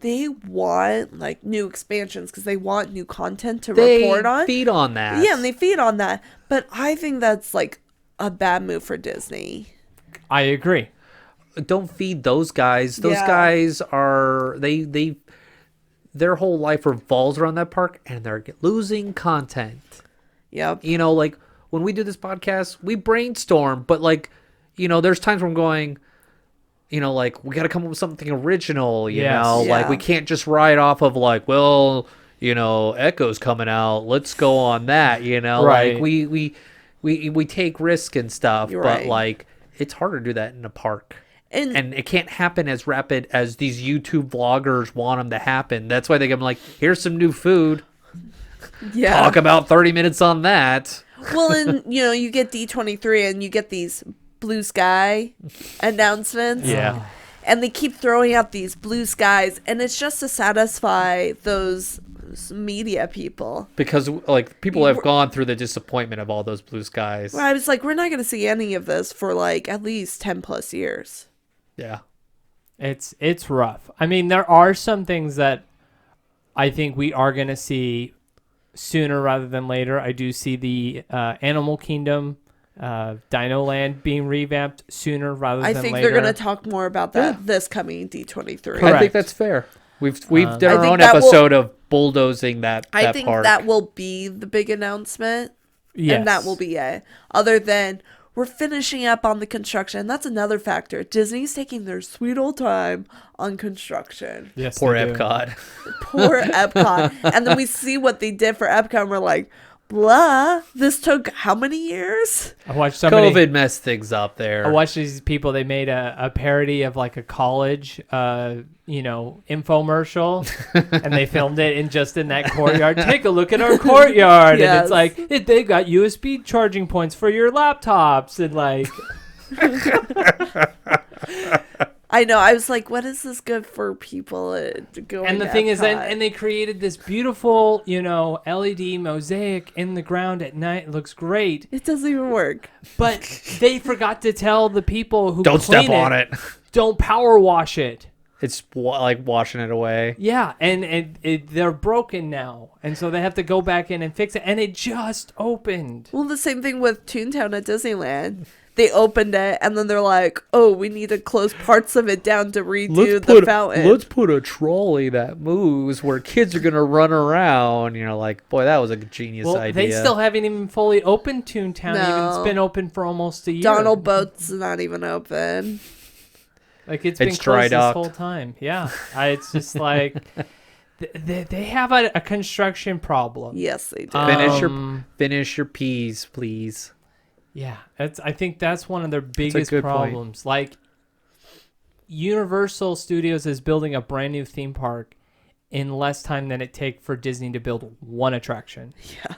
they want like new expansions because they want new content to They report on. feed on that. Yeah, and they feed on that. But I think that's like a bad move for Disney. I agree. Don't feed those guys. Those Yeah. guys are they their whole life revolves around that park, and they're losing content. Yep. You know, like when we do this podcast, we brainstorm, but like, you know, there's times where I'm going, you know, like we got to come up with something original, you Yes. know, like Yeah. we can't just ride off of like, well, you know, Echo's coming out, let's go on that, you know, Right. like we take risk and stuff, You're but right. like it's hard to do that in a park. And, And it can't happen as rapid as these YouTube vloggers want them to happen. That's why they come like, here's some new food. yeah. Talk about 30 minutes on that. Well, and you get D23 and you get these blue sky announcements. Yeah. And they keep throwing out these blue skies, and it's just to satisfy those media people. Because like people have gone through the disappointment of all those blue skies. Well, I was like, we're not going to see any of this for like at least 10 plus years. Yeah. It's rough. I mean, there are some things that I think we are going to see sooner rather than later. I do see the Animal Kingdom, Dino Land being revamped sooner rather I than think later. they're going to talk more about that this coming D23. Correct. I think that's fair. We've done I our think own that will- episode of bulldozing that I think park. that will be the big announcement. Yes. And that will be it. Other than we're finishing up on the construction. That's another factor. Disney's taking their sweet old time on construction. Yes, Poor they do. Epcot. Poor Epcot. And then we see what they did for Epcot, and we're like, blah, this took how many years? I watched somebody. COVID messed things up there. I watched these people. They made a parody of like a college, infomercial, and they filmed it in that courtyard. Take a look at our courtyard, and Yes. it's like they got USB charging points for your laptops, and like I know. I was like, what is this good for people to go? And the thing is, and they created this beautiful, LED mosaic in the ground at night. It looks great, it doesn't even work. but they forgot to tell the people who Don't clean step on it. Don't power wash it. It's like washing it away. Yeah, and they're broken now, and so they have to go back in and fix it. And it just opened. Well, the same thing with Toontown at Disneyland. They opened it, and then they're like, "Oh, we need to close parts of it down to redo the fountain." Let's put a trolley that moves where kids are gonna run around. Like, boy, that was a genius Well, idea. they still haven't even fully opened Toontown. Even it's No. been open for almost a year. Donald Boat's not even open. Like it's been It's dry closed this docked. whole time. Yeah, it's just like they have a construction problem. Yes, they do. Finish your peas, please. Yeah, I think that's one of their biggest good point. problems. Like Universal Studios is building a brand new theme park in less time than it take for Disney to build one attraction. Yeah.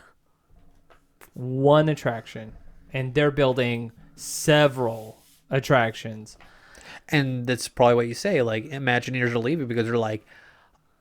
One attraction, and they're building several attractions. And that's probably what you say. Like, Imagineers are leaving because they're like,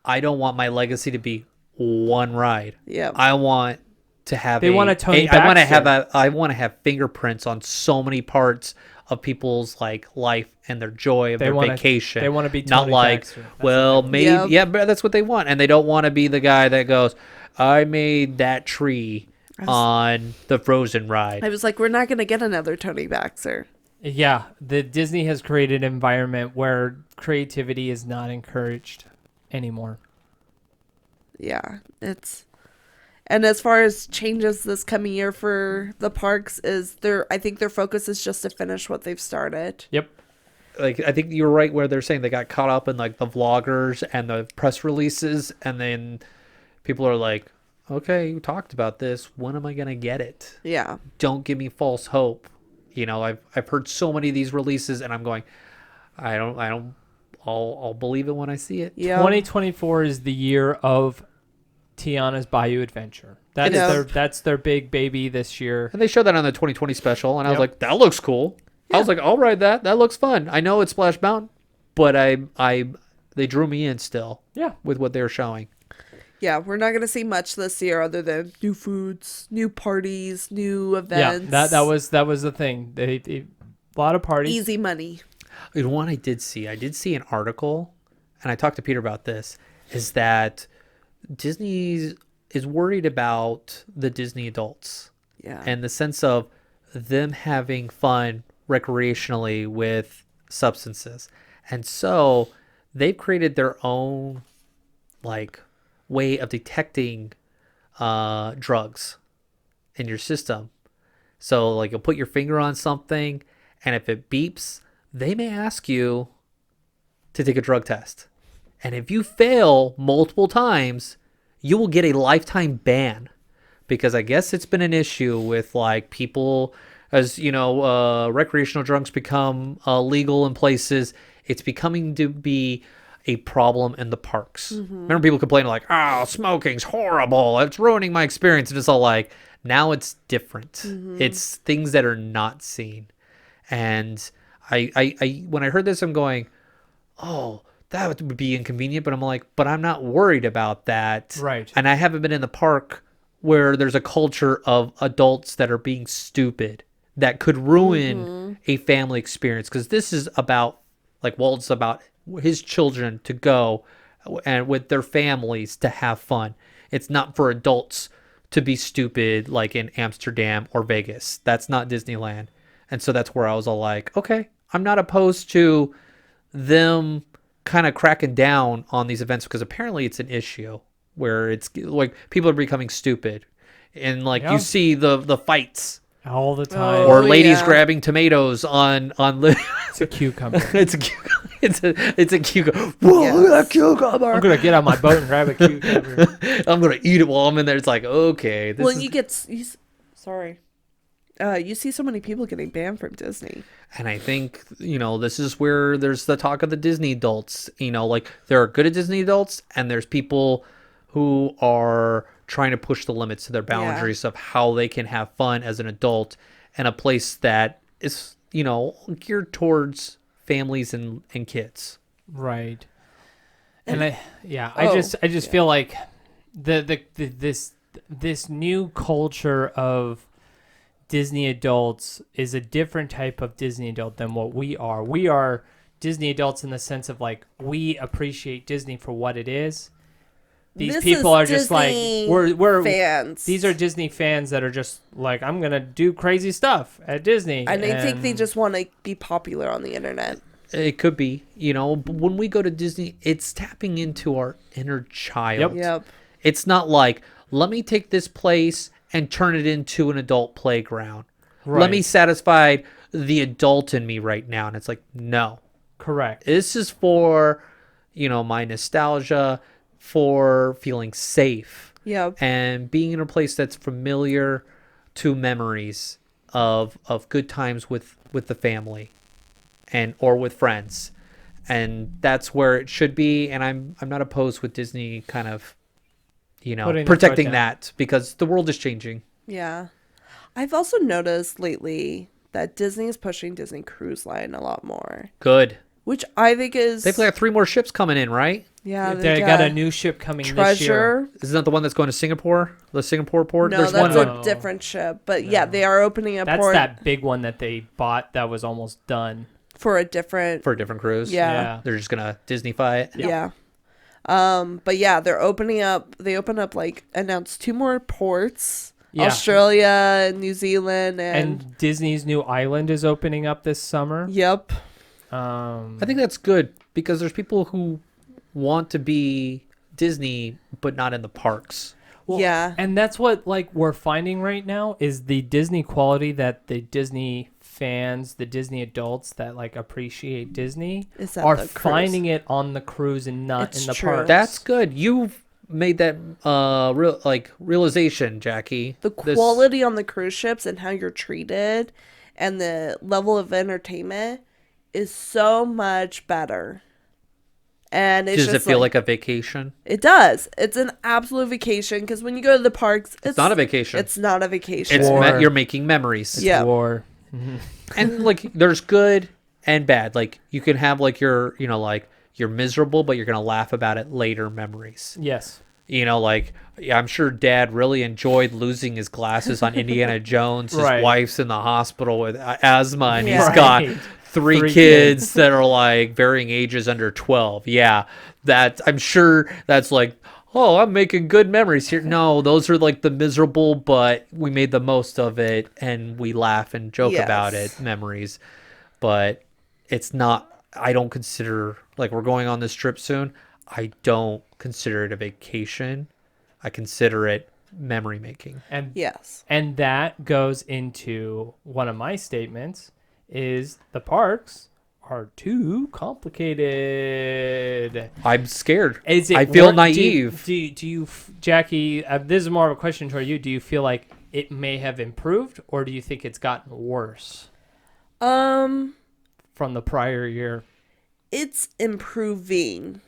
I don't want my legacy to be one ride. Yeah. I want to have. They want a Tony I want to Baxter. have I want to have fingerprints on so many parts of people's like life and their joy of They their wanna- vacation. they wanna be not Tony like, Baxter. That's well, what maybe Yep. yeah, but that's what they want, and they don't want to be the guy that goes, I made that tree on the Frozen ride. I was like, we're not going to get another Tony Baxter. Yeah, the Disney has created an environment where creativity is not encouraged anymore. Yeah, and as far as changes this coming year for the parks I think their focus is just to finish what they've started. Yep. Like, I think you're right where they're saying they got caught up in like the vloggers and the press releases, and then people are like, okay, you talked about this, when am I gonna get it? Yeah. Don't give me false hope. I've heard so many of these releases, and I'm going, I'll believe it when I see it. Yeah. 2024 is the year of Tiana's Bayou Adventure. That's It is. that's their big baby this year. And they showed that on the 2020 special, and I was Yep. like, that looks cool. I was like, I'll ride that. That looks fun. I know it's Splash Mountain, but they drew me in still Yeah. with what they were showing. Yeah, we're not going to see much this year other than new foods, new parties, new events. Yeah, that was the thing. They a lot of parties. easy money. The one I did see an article, and I talked to Peter about this, is that Disney is worried about the Disney adults Yeah. and the sense of them having fun recreationally with substances. And so they've created their own like way of detecting drugs in your system. So like you'll put your finger on something, and if it beeps, they may ask you to take a drug test. And if you fail multiple times, you will get a lifetime ban, because I guess it's been an issue with like people, as you know, recreational drugs become legal in places. It's becoming to be a problem in the parks. Remember people complaining like, oh, smoking's horrible, it's ruining my experience. And it's all like, now it's different. It's things that are not seen. And I when I heard this, I'm going, oh, that would be inconvenient. But I'm like, but I'm not worried about that. Right. And I haven't been in the park where there's a culture of adults that are being stupid that could ruin a family experience. Because this is about, like Walt's about his children to go and with their families to have fun. It's not for adults to be stupid like in Amsterdam or Vegas. That's not Disneyland. And so that's where I was all like, okay, I'm not opposed to them kind of cracking down on these events, because apparently it's an issue where it's like people are becoming stupid. And like Yeah. you see the fights all the time. or Oh, ladies yeah. grabbing tomatoes on It's a cucumber. it's a cucumber. Whoa, Yes. look at that cucumber. I'm gonna get on my boat and grab a cucumber. I'm gonna eat it while I'm in there. It's like, okay, this Well, is... you get sorry. You see so many people getting banned from Disney. And I think, you know, this is where there's the talk of the Disney adults. You know, like there are good at Disney adults, and there's people who are trying to push the limits to their boundaries of how they can have fun as an adult in a place that is, you know, geared towards families and kids. Right. And I Oh, just feel like this new culture of Disney adults is a different type of Disney adult than what we are. We are Disney adults in the sense of like we appreciate Disney for what it is. These This people is are just like Disney we're fans. These are Disney fans that are just like, I'm gonna do crazy stuff at Disney. And I think they just want to be popular on the internet. It could be, you know, but when we go to Disney, it's tapping into our inner child. Yep. It's not like, let me take this place and turn it into an adult playground. Let me Right. satisfy the adult in me right now. And it's like, no. correct. This is for, you know, my nostalgia, for feeling safe Yep. and being in a place that's familiar to memories of good times with the family and or with friends. And that's where it should be. And I'm not opposed with Disney kind of, you know, Putting their foot protecting down. that, because the world is changing. Yeah. I've also noticed lately that Disney is pushing Disney Cruise Line a lot more, Good. which I think is They've got 3 more ships coming in, right? yeah. They got a new ship coming this year. Treasure. Isn't that the one that's going to Singapore? The Singapore port? No, There's that's one. No. a different ship. But yeah, they are opening a That's port that big one that they bought that was almost done. for a different. For a different cruise. Yeah. They're just gonna Disneyfy it. Yeah. But yeah, they're opening up. They open up like announced 2 more ports. Yeah. Australia, New Zealand, and And Disney's new island is opening up this summer. yep. Um, I think that's good, because there's people who want to be Disney but not in the parks. Yeah. and that's what like we're finding right now is the Disney quality that the Disney fans, the Disney adults that like appreciate Disney Is that are the cruise? finding it on the cruise and not It's in the true. park. That's good. You've made that realization, Jackie. The This- quality on the cruise ships and how you're treated and the level of entertainment is so much better. And it's Does it just feel like a vacation? it does. It's an absolute vacation because when you go to the parks, it's Not a vacation. It's not a vacation. It's Or- you're making memories. Yeah. War. And like there's good and bad. Like you can have like your, you know, like you're miserable but you're going to laugh about it later memories. Yes. You know, like yeah, I'm sure Dad really enjoyed losing his glasses on Indiana Jones. His Right. wife's in the hospital with asthma, and Yeah. he's got Right. three Three kids kids. that are like varying ages under 12. Yeah, that I'm sure that's like, oh, I'm making good memories here. No, those are like the miserable, but we made the most of it and we laugh and joke about Yes. it memories. But it's not, I don't consider, like, we're going on this trip soon. I don't consider it a vacation. I consider it memory making. And Yes. and that goes into one of my statements is the parks are too complicated. I'm scared. Is it I feel wor- naive. Do you Jackie, this is more of a question toward you. Do you feel like it may have improved or do you think it's gotten worse Um, from the prior year? it's improving.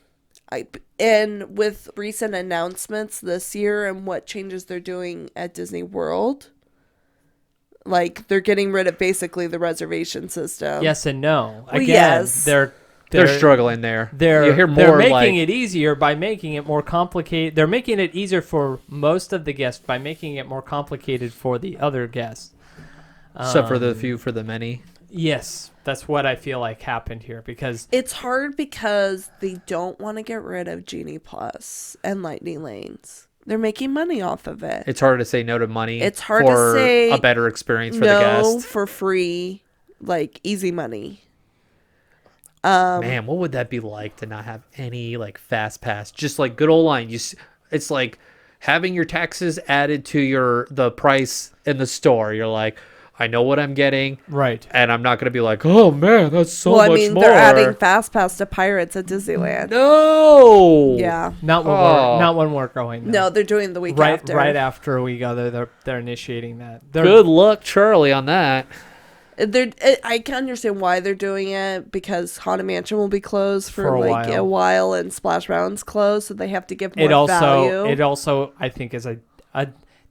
And with recent announcements this year and what changes they're doing at Disney World, like they're getting rid of basically the reservation system. Yes and no. Well, Again, yes. they're struggling there. They're, You hear they're more making like, it easier by making it more complicated. They're making it easier for most of the guests by making it more complicated for the other guests. except for the Um, few for the many. Yes, that's what I feel like happened here because It's hard because they don't want to get rid of Genie Plus and Lightning Lanes. They're making money off of it. It's hard to say no to money. It's hard to for say a better experience for no the guest. for free, like easy money. Man, what would that be like to not have any like fast pass? Just like good old line. It's like having your taxes added to the price in the store. You're like, I know what I'm getting, right. and I'm not gonna be like, oh man, that's so Well, I much mean, more. they're adding Fast Pass to Pirates at Disneyland. No. Yeah. Not when Oh. not when we're going. No, they're doing the week right after. right after we go there. They're initiating that. They're, Good luck, Charlie, on that. I can understand why they're doing it because Haunted Mansion will be closed for, For a like while. a while and Splash Mountain's closed, so they have to give more It value. also I think is a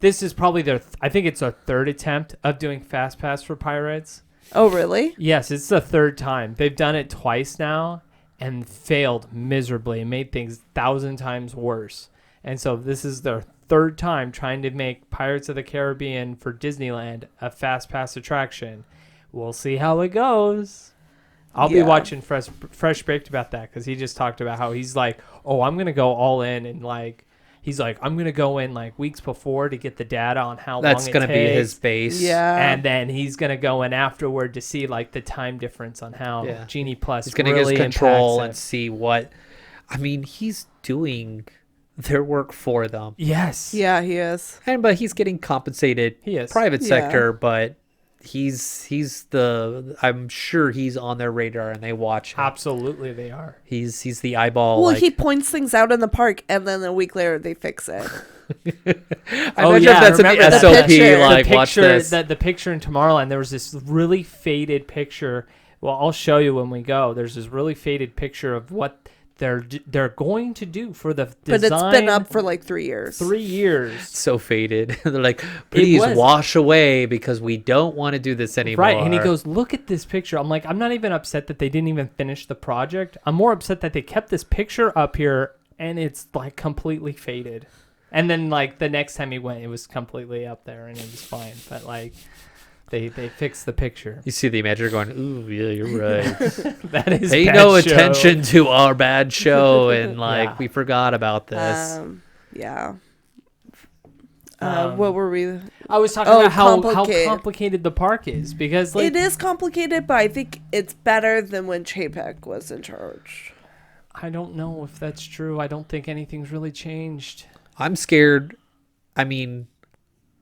this is probably I think it's a third attempt of doing Fast Pass for Pirates. Oh, really? Yes, it's the third time. They've done it twice now and failed miserably and made things 1,000 times worse. And so this is their third time trying to make Pirates of the Caribbean for Disneyland a Fast Pass attraction. We'll see how it goes. I'll be Yeah. watching Fresh Baked about that because he just talked about how he's like, oh, I'm going to go all in and like, he's like, I'm going to go in like weeks before to get the data on how That's long it gonna be his takes. base. Yeah. And then he's going to go in afterward to see like the time difference on how Yeah. Genie Plus He's gonna really get his control and impacts it. see what. I mean, he's doing their work for them, Yes. Yeah, he is. but he's getting compensated. He is. Private Yeah. sector, but he's the. I'm sure he's on their radar and they watch him. Absolutely they are. He's the eyeball. Well, like, he points things out in the park, and then a week later they fix it. I imagine if that's in remember the that SOP. picture. Like, the watch picture, this. the picture in Tomorrowland, there was this really faded picture. Well, I'll show you when we go. There's this really faded picture of what they're going to do for the But design. it's been up for like 3 years. 3 years. So faded. They're like, please was. wash away because we don't want to do this anymore. Right, and he goes, look at this picture. I'm like, I'm not even upset that they didn't even finish the project. I'm more upset that they kept this picture up here and it's like completely faded. And then like the next time he went, it was completely up there and it was fine. But like they fixed the picture. You see the imager going, ooh, yeah, you're right. That is Pay bad no show. attention to our bad show, and like Yeah. we forgot about this. Yeah. Um, What were we? I was talking Oh, about how complicated. complicated the park is because like It is complicated, but I think it's better than when Chapek was in charge. I don't know if that's true. I don't think anything's really changed. I'm scared. I mean,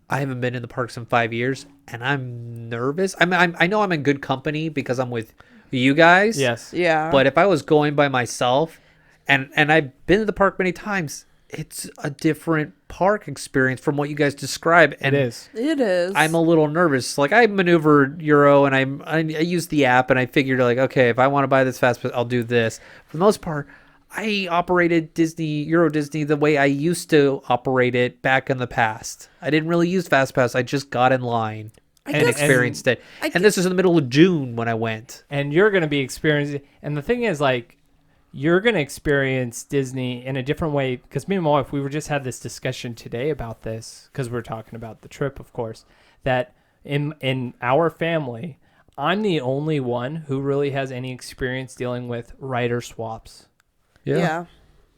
I haven't been in the parks in 5 years, and I'm nervous. I know I'm in good company because I'm with you guys. Yes. Yeah. But if I was going by myself, and I've been to the park many times, it's a different park experience from what you guys describe. And It is. it is. I'm a little nervous. Like I maneuvered Euro and I used the app and I figured like, okay, if I want to buy this fast pass, I'll do this. For the most part, I operated Euro Disney the way I used to operate it back in the past. I didn't really use fast pass. I just got in line and guess- experienced it. And this was in the middle of June when I went. And you're going to be experiencing, and the thing is, like, you're going to experience Disney in a different way. Because me and my wife, we were just had this discussion today about this, because we're talking about the trip, of course, that in our family, I'm the only one who really has any experience dealing with rider swaps. Yeah.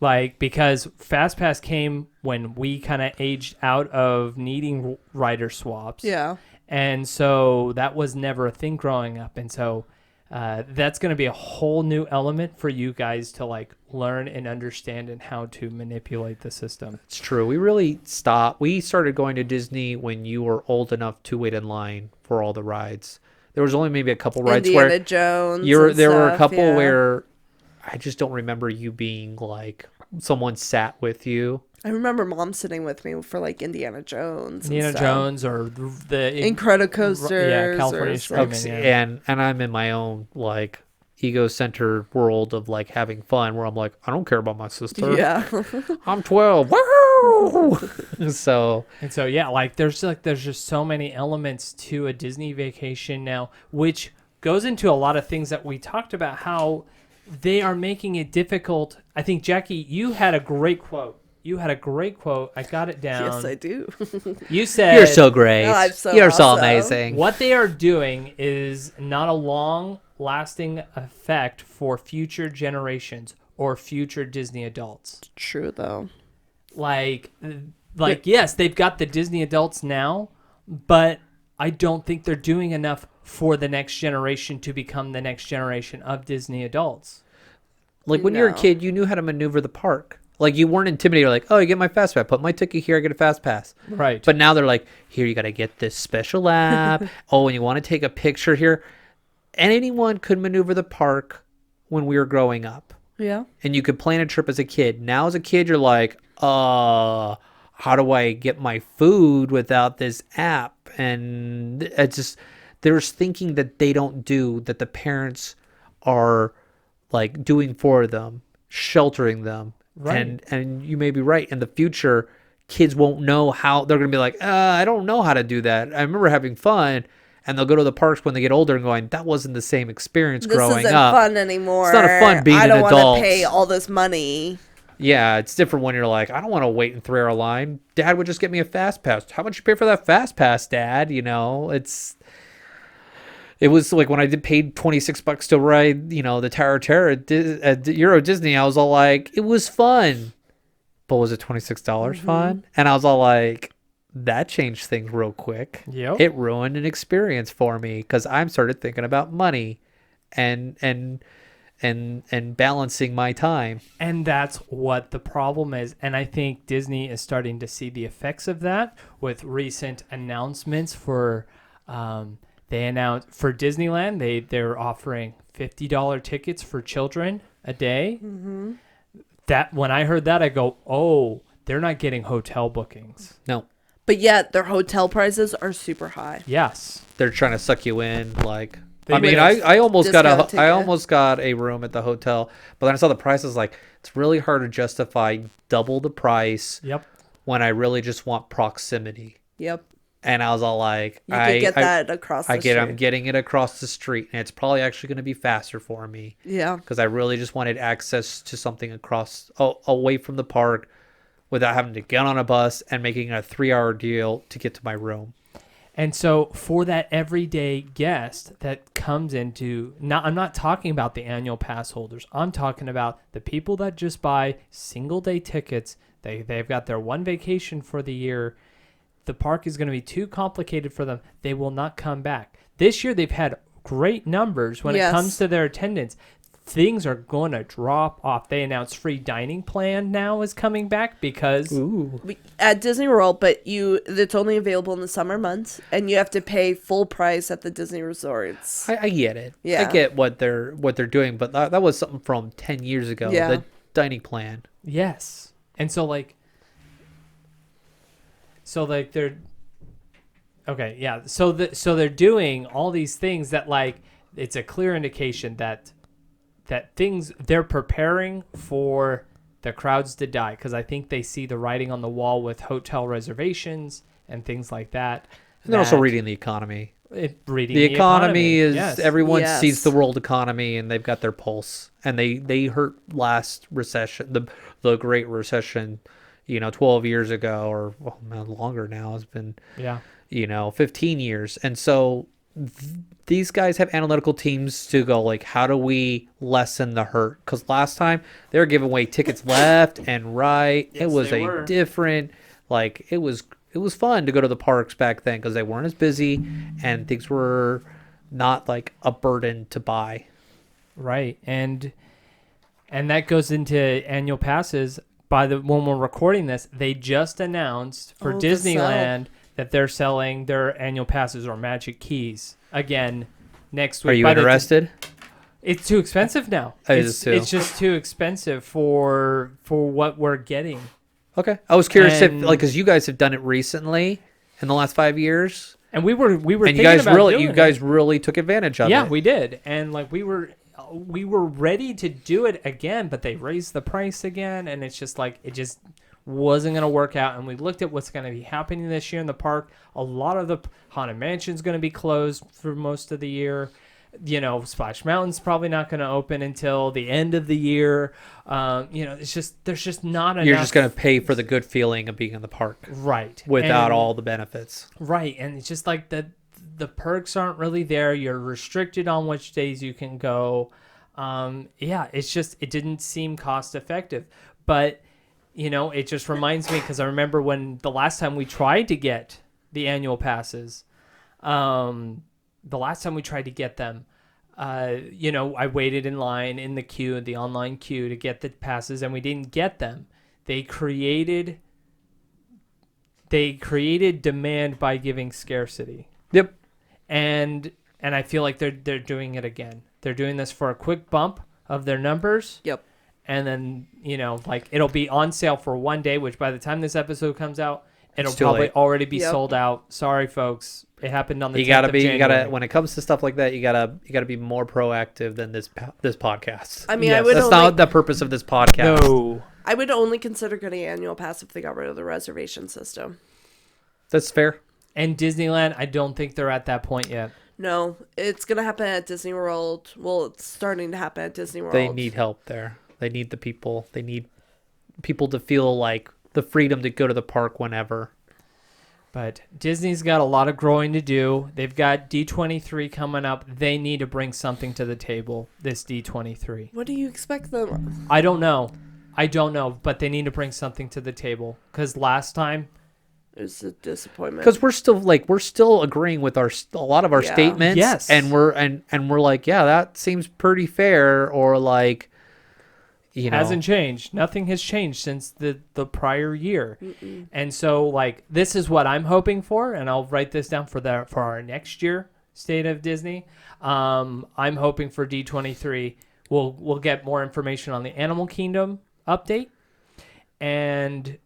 Like, because FastPass came when we kind of aged out of needing rider swaps. Yeah. And so that was never a thing growing up. And so that's going to be a whole new element for you guys to like learn and understand and how to manipulate the system. It's true. We started going to Disney when you were old enough to wait in line for all the rides. There was only maybe a couple rides Indiana where Jones. there were a stuff, couple yeah. where I just don't remember you being like someone sat with you. I remember Mom sitting with me for like Indiana Jones. and Indiana stuff. Jones or the Incredicoasters. Yeah, California or Screaming. stuff. Yeah. And I'm in my own like ego-centered world of like having fun where I'm like, I don't care about my sister. Yeah. I'm 12. Woo! So And so yeah, like there's just so many elements to a Disney vacation now, which goes into a lot of things that we talked about, how they are making it difficult. I think Jackie, you had a great quote. I got it down. Yes, I do. You said you're so great. Oh, I'm so you're so awesome. amazing. what they are doing is not a long-lasting effect for future generations or future Disney adults. True, though. Like yes, they've got the Disney adults now, but I don't think they're doing enough for the next generation to become the next generation of Disney adults. Like when you were a No. kid, you knew how to maneuver the park. Like you weren't intimidated. Like, oh, you get my fast pass. Put my ticket here. I get a fast pass. Right. But now they're like, here, you got to get this special app. Oh, and you want to take a picture here. And anyone could maneuver the park when we were growing up. Yeah. And you could plan a trip as a kid. Now as a kid, you're like, how do I get my food without this app? And it's just, there's thinking that they don't do, that the parents are like doing for them, sheltering them. Right. And you may be right. In the future, kids won't know how. They're going to be like, I don't know how to do that. I remember having fun. And they'll go to the parks when they get older and going, that wasn't the same experience This growing isn't up. fun anymore. It's not a fun being I an don't want adult. to pay all this money. Yeah, it's different when you're like, I don't want to wait in 3-hour line. Dad would just get me a fast pass. How much you pay for that fast pass, Dad? You know, it was like when I paid $26 to ride, the Tower of Terror at Euro Disney, I was all like, it was fun. But was it $26 fun? And I was all like, that changed things real quick. Yep. It ruined an experience for me because I started thinking about money and balancing my time. And that's what the problem is. And I think Disney is starting to see the effects of that with recent announcements for they announced for Disneyland, they're offering $50 tickets for children a day. Mm-hmm. That when I heard that, I go, oh, they're not getting hotel bookings. No, But yet their hotel prices are super high. Yes. they're trying to suck you in. Like, They I mean, made I almost got discount I ticket. almost got a room at the hotel, but then I saw the prices. Like, it's really hard to justify double the price Yep. when I really just want proximity. Yep. And I was all like, You could get that across the street. I'm getting it across the street, and it's probably actually going to be faster for me Yeah. because I really just wanted access to something away from the park without having to get on a bus and making a 3-hour deal to get to my room. And so for that everyday guest that comes into, I'm not talking about the annual pass holders. I'm talking about the people that just buy single day tickets. They've got their one vacation for the year. The park is going to be too complicated for them. They will not come back. This year they've had great numbers when it Yes. comes to their attendance. Things are going to drop off. They announced free dining plan now is coming back because At Disney World, but it's only available in the summer months, and you have to pay full price at the Disney resorts. I get it. Yeah. I get what they're doing, but that was something from 10 years ago. Yeah. The dining plan. yes. And so they're okay, yeah. So they're doing all these things that like it's a clear indication that things they're preparing for the crowds to die because I think they see the writing on the wall with hotel reservations and things like that. And they're also that- reading the economy. reading The economy is yes. everyone Yes. sees the world economy and they've got their pulse. And they hurt last recession, the Great Recession, 12 years ago or longer now. It's been Yeah. 15 years. And so these guys have analytical teams to go like, how do we lessen the hurt? Because last time they were giving away tickets left and right. Yes, it was they a were. different, like it was fun to go to the parks back then because they weren't as busy and things were not like a burden to buy. Right. And that goes into annual passes. When we're recording this, they just announced for Oh, to sell. Disneyland that they're selling their annual passes or Magic Keys again next week. Are you By the interested? It's too expensive now. It is too. It's just too expensive for what we're getting. Okay. I was curious if, And- like, because you guys have done it recently in the last 5 years, And we were and thinking you guys about really, doing you it. guys really took advantage of Yeah, it. we did. And like we were ready to do it again, but they raised the price again, and it's just like it just wasn't going to work out. And we looked at what's going to be happening this year in the park. A lot of the Haunted Mansion's going to be closed for most of the year. You know, Splash Mountain's probably not going to open until the end of the year. You know, it's just there's just not enough. You're just going to pay for the good feeling of being in the park right without And- all the benefits. Right, and it's just like the perks aren't really there. You're restricted on which days you can go. Yeah, it's just it didn't seem cost effective. But you know, it just reminds me because I remember when the last time we tried to get the annual passes, the last time we tried to get them, you know, I waited in line in the online queue to get the passes, and we didn't get them. They created demand by giving scarcity. Yep. And I feel like they're doing it again. They're doing this for a quick bump of their numbers. Yep. And then, you know, like it'll be on sale for one day, which by the time this episode comes out, it'll It's too probably late. already be Yep. sold out. Sorry, folks. It happened on the You 10th gotta of be, January. when it comes to stuff like that, you gotta be more proactive than this podcast. I mean, Yes. I would That's only, not the purpose of this podcast. No. I would only consider getting annual pass if they got rid of the reservation system. That's fair. And Disneyland, I don't think they're at that point yet. No, it's gonna happen at Disney World. Well, it's starting to happen at Disney World. They need help there. They need the people. They need people to feel like the freedom to go to the park whenever. But Disney's got a lot of growing to do. They've got D23 coming up. They need to bring something to the table, this D23. What do you expect them? I don't know, but they need to bring something to the table. Because last time, It was a disappointment. Because we're still agreeing with a lot of our Yeah. statements. Yes. And we're like, yeah, that seems pretty fair. Or like, you know, hasn't changed. Nothing has changed since the prior year. And so, like, this is what I'm hoping for, and I'll write this down for our next year State of Disney. I'm hoping for D23. We'll get more information on the Animal Kingdom update, and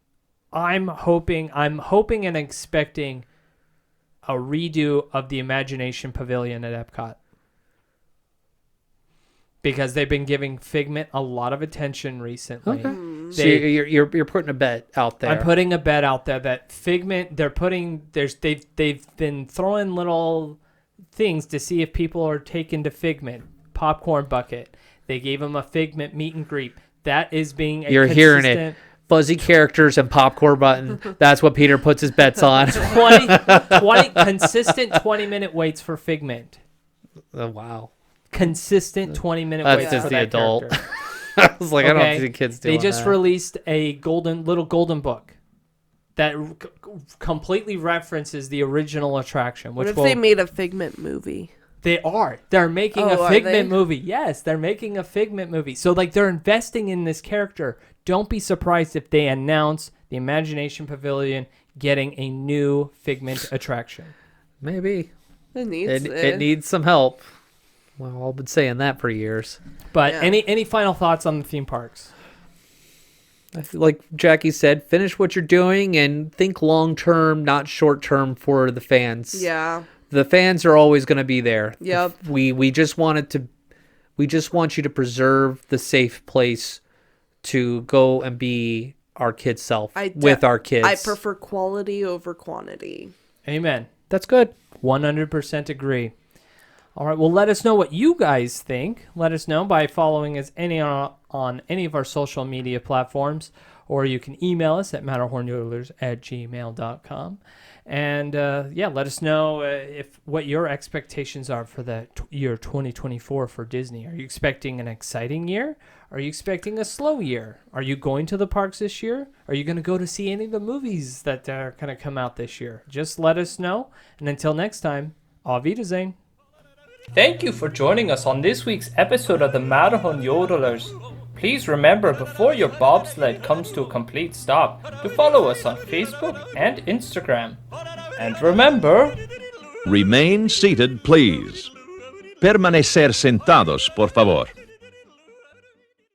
I'm hoping and expecting a redo of the Imagination Pavilion at Epcot. Because they've been giving Figment a lot of attention recently. Okay. So They- you're putting a bet out there. I'm putting a bet out there that Figment they've been throwing little things to see if people are taken to Figment. Popcorn bucket. They gave him a Figment meet and greet. That is being a You're hearing it. consistent Fuzzy characters and popcorn button. That's what Peter puts his bets on. 20 consistent 20-minute waits for Figment. Oh, wow. Consistent 20-minute That's waits just for the that adult. character. I was like, I Okay. don't see kids doing They just that. released a little golden book that completely references the original attraction. What Which if will, they made a Figment movie? They're making Oh, a are Figment they? movie. Yes, they're making a Figment movie. So like they're investing in this character. Don't be surprised if they announce the Imagination Pavilion getting a new Figment attraction. Maybe. It needs It needs some help. Well, I've been saying that for years. But Yeah. any final thoughts on the theme parks? I feel like Jackie said, finish what you're doing and think long term, not short term for the fans. Yeah. The fans are always going to be there. Yep. We just want you to preserve the safe place to go and be our kids' self with our kids. I prefer quality over quantity. Amen. That's good. 100% agree. All right, well, let us know what you guys think. Let us know by following us on any of our social media platforms, or you can email us at matterhornyodelers@gmail.com. And yeah, let us know if what your expectations are for the year 2024 for Disney. Are you expecting an exciting year? Are you expecting a slow year? Are you going to the parks this year? Are you going to go to see any of the movies that are going to come out this year? Just let us know. And until next time, Auf Wiedersehen. Thank you for joining us on this week's episode of the Matterhorn Yodelers. Please remember, before your bobsled comes to a complete stop, to follow us on Facebook and Instagram. And remember... Remain seated, please. Permanecer sentados, por favor.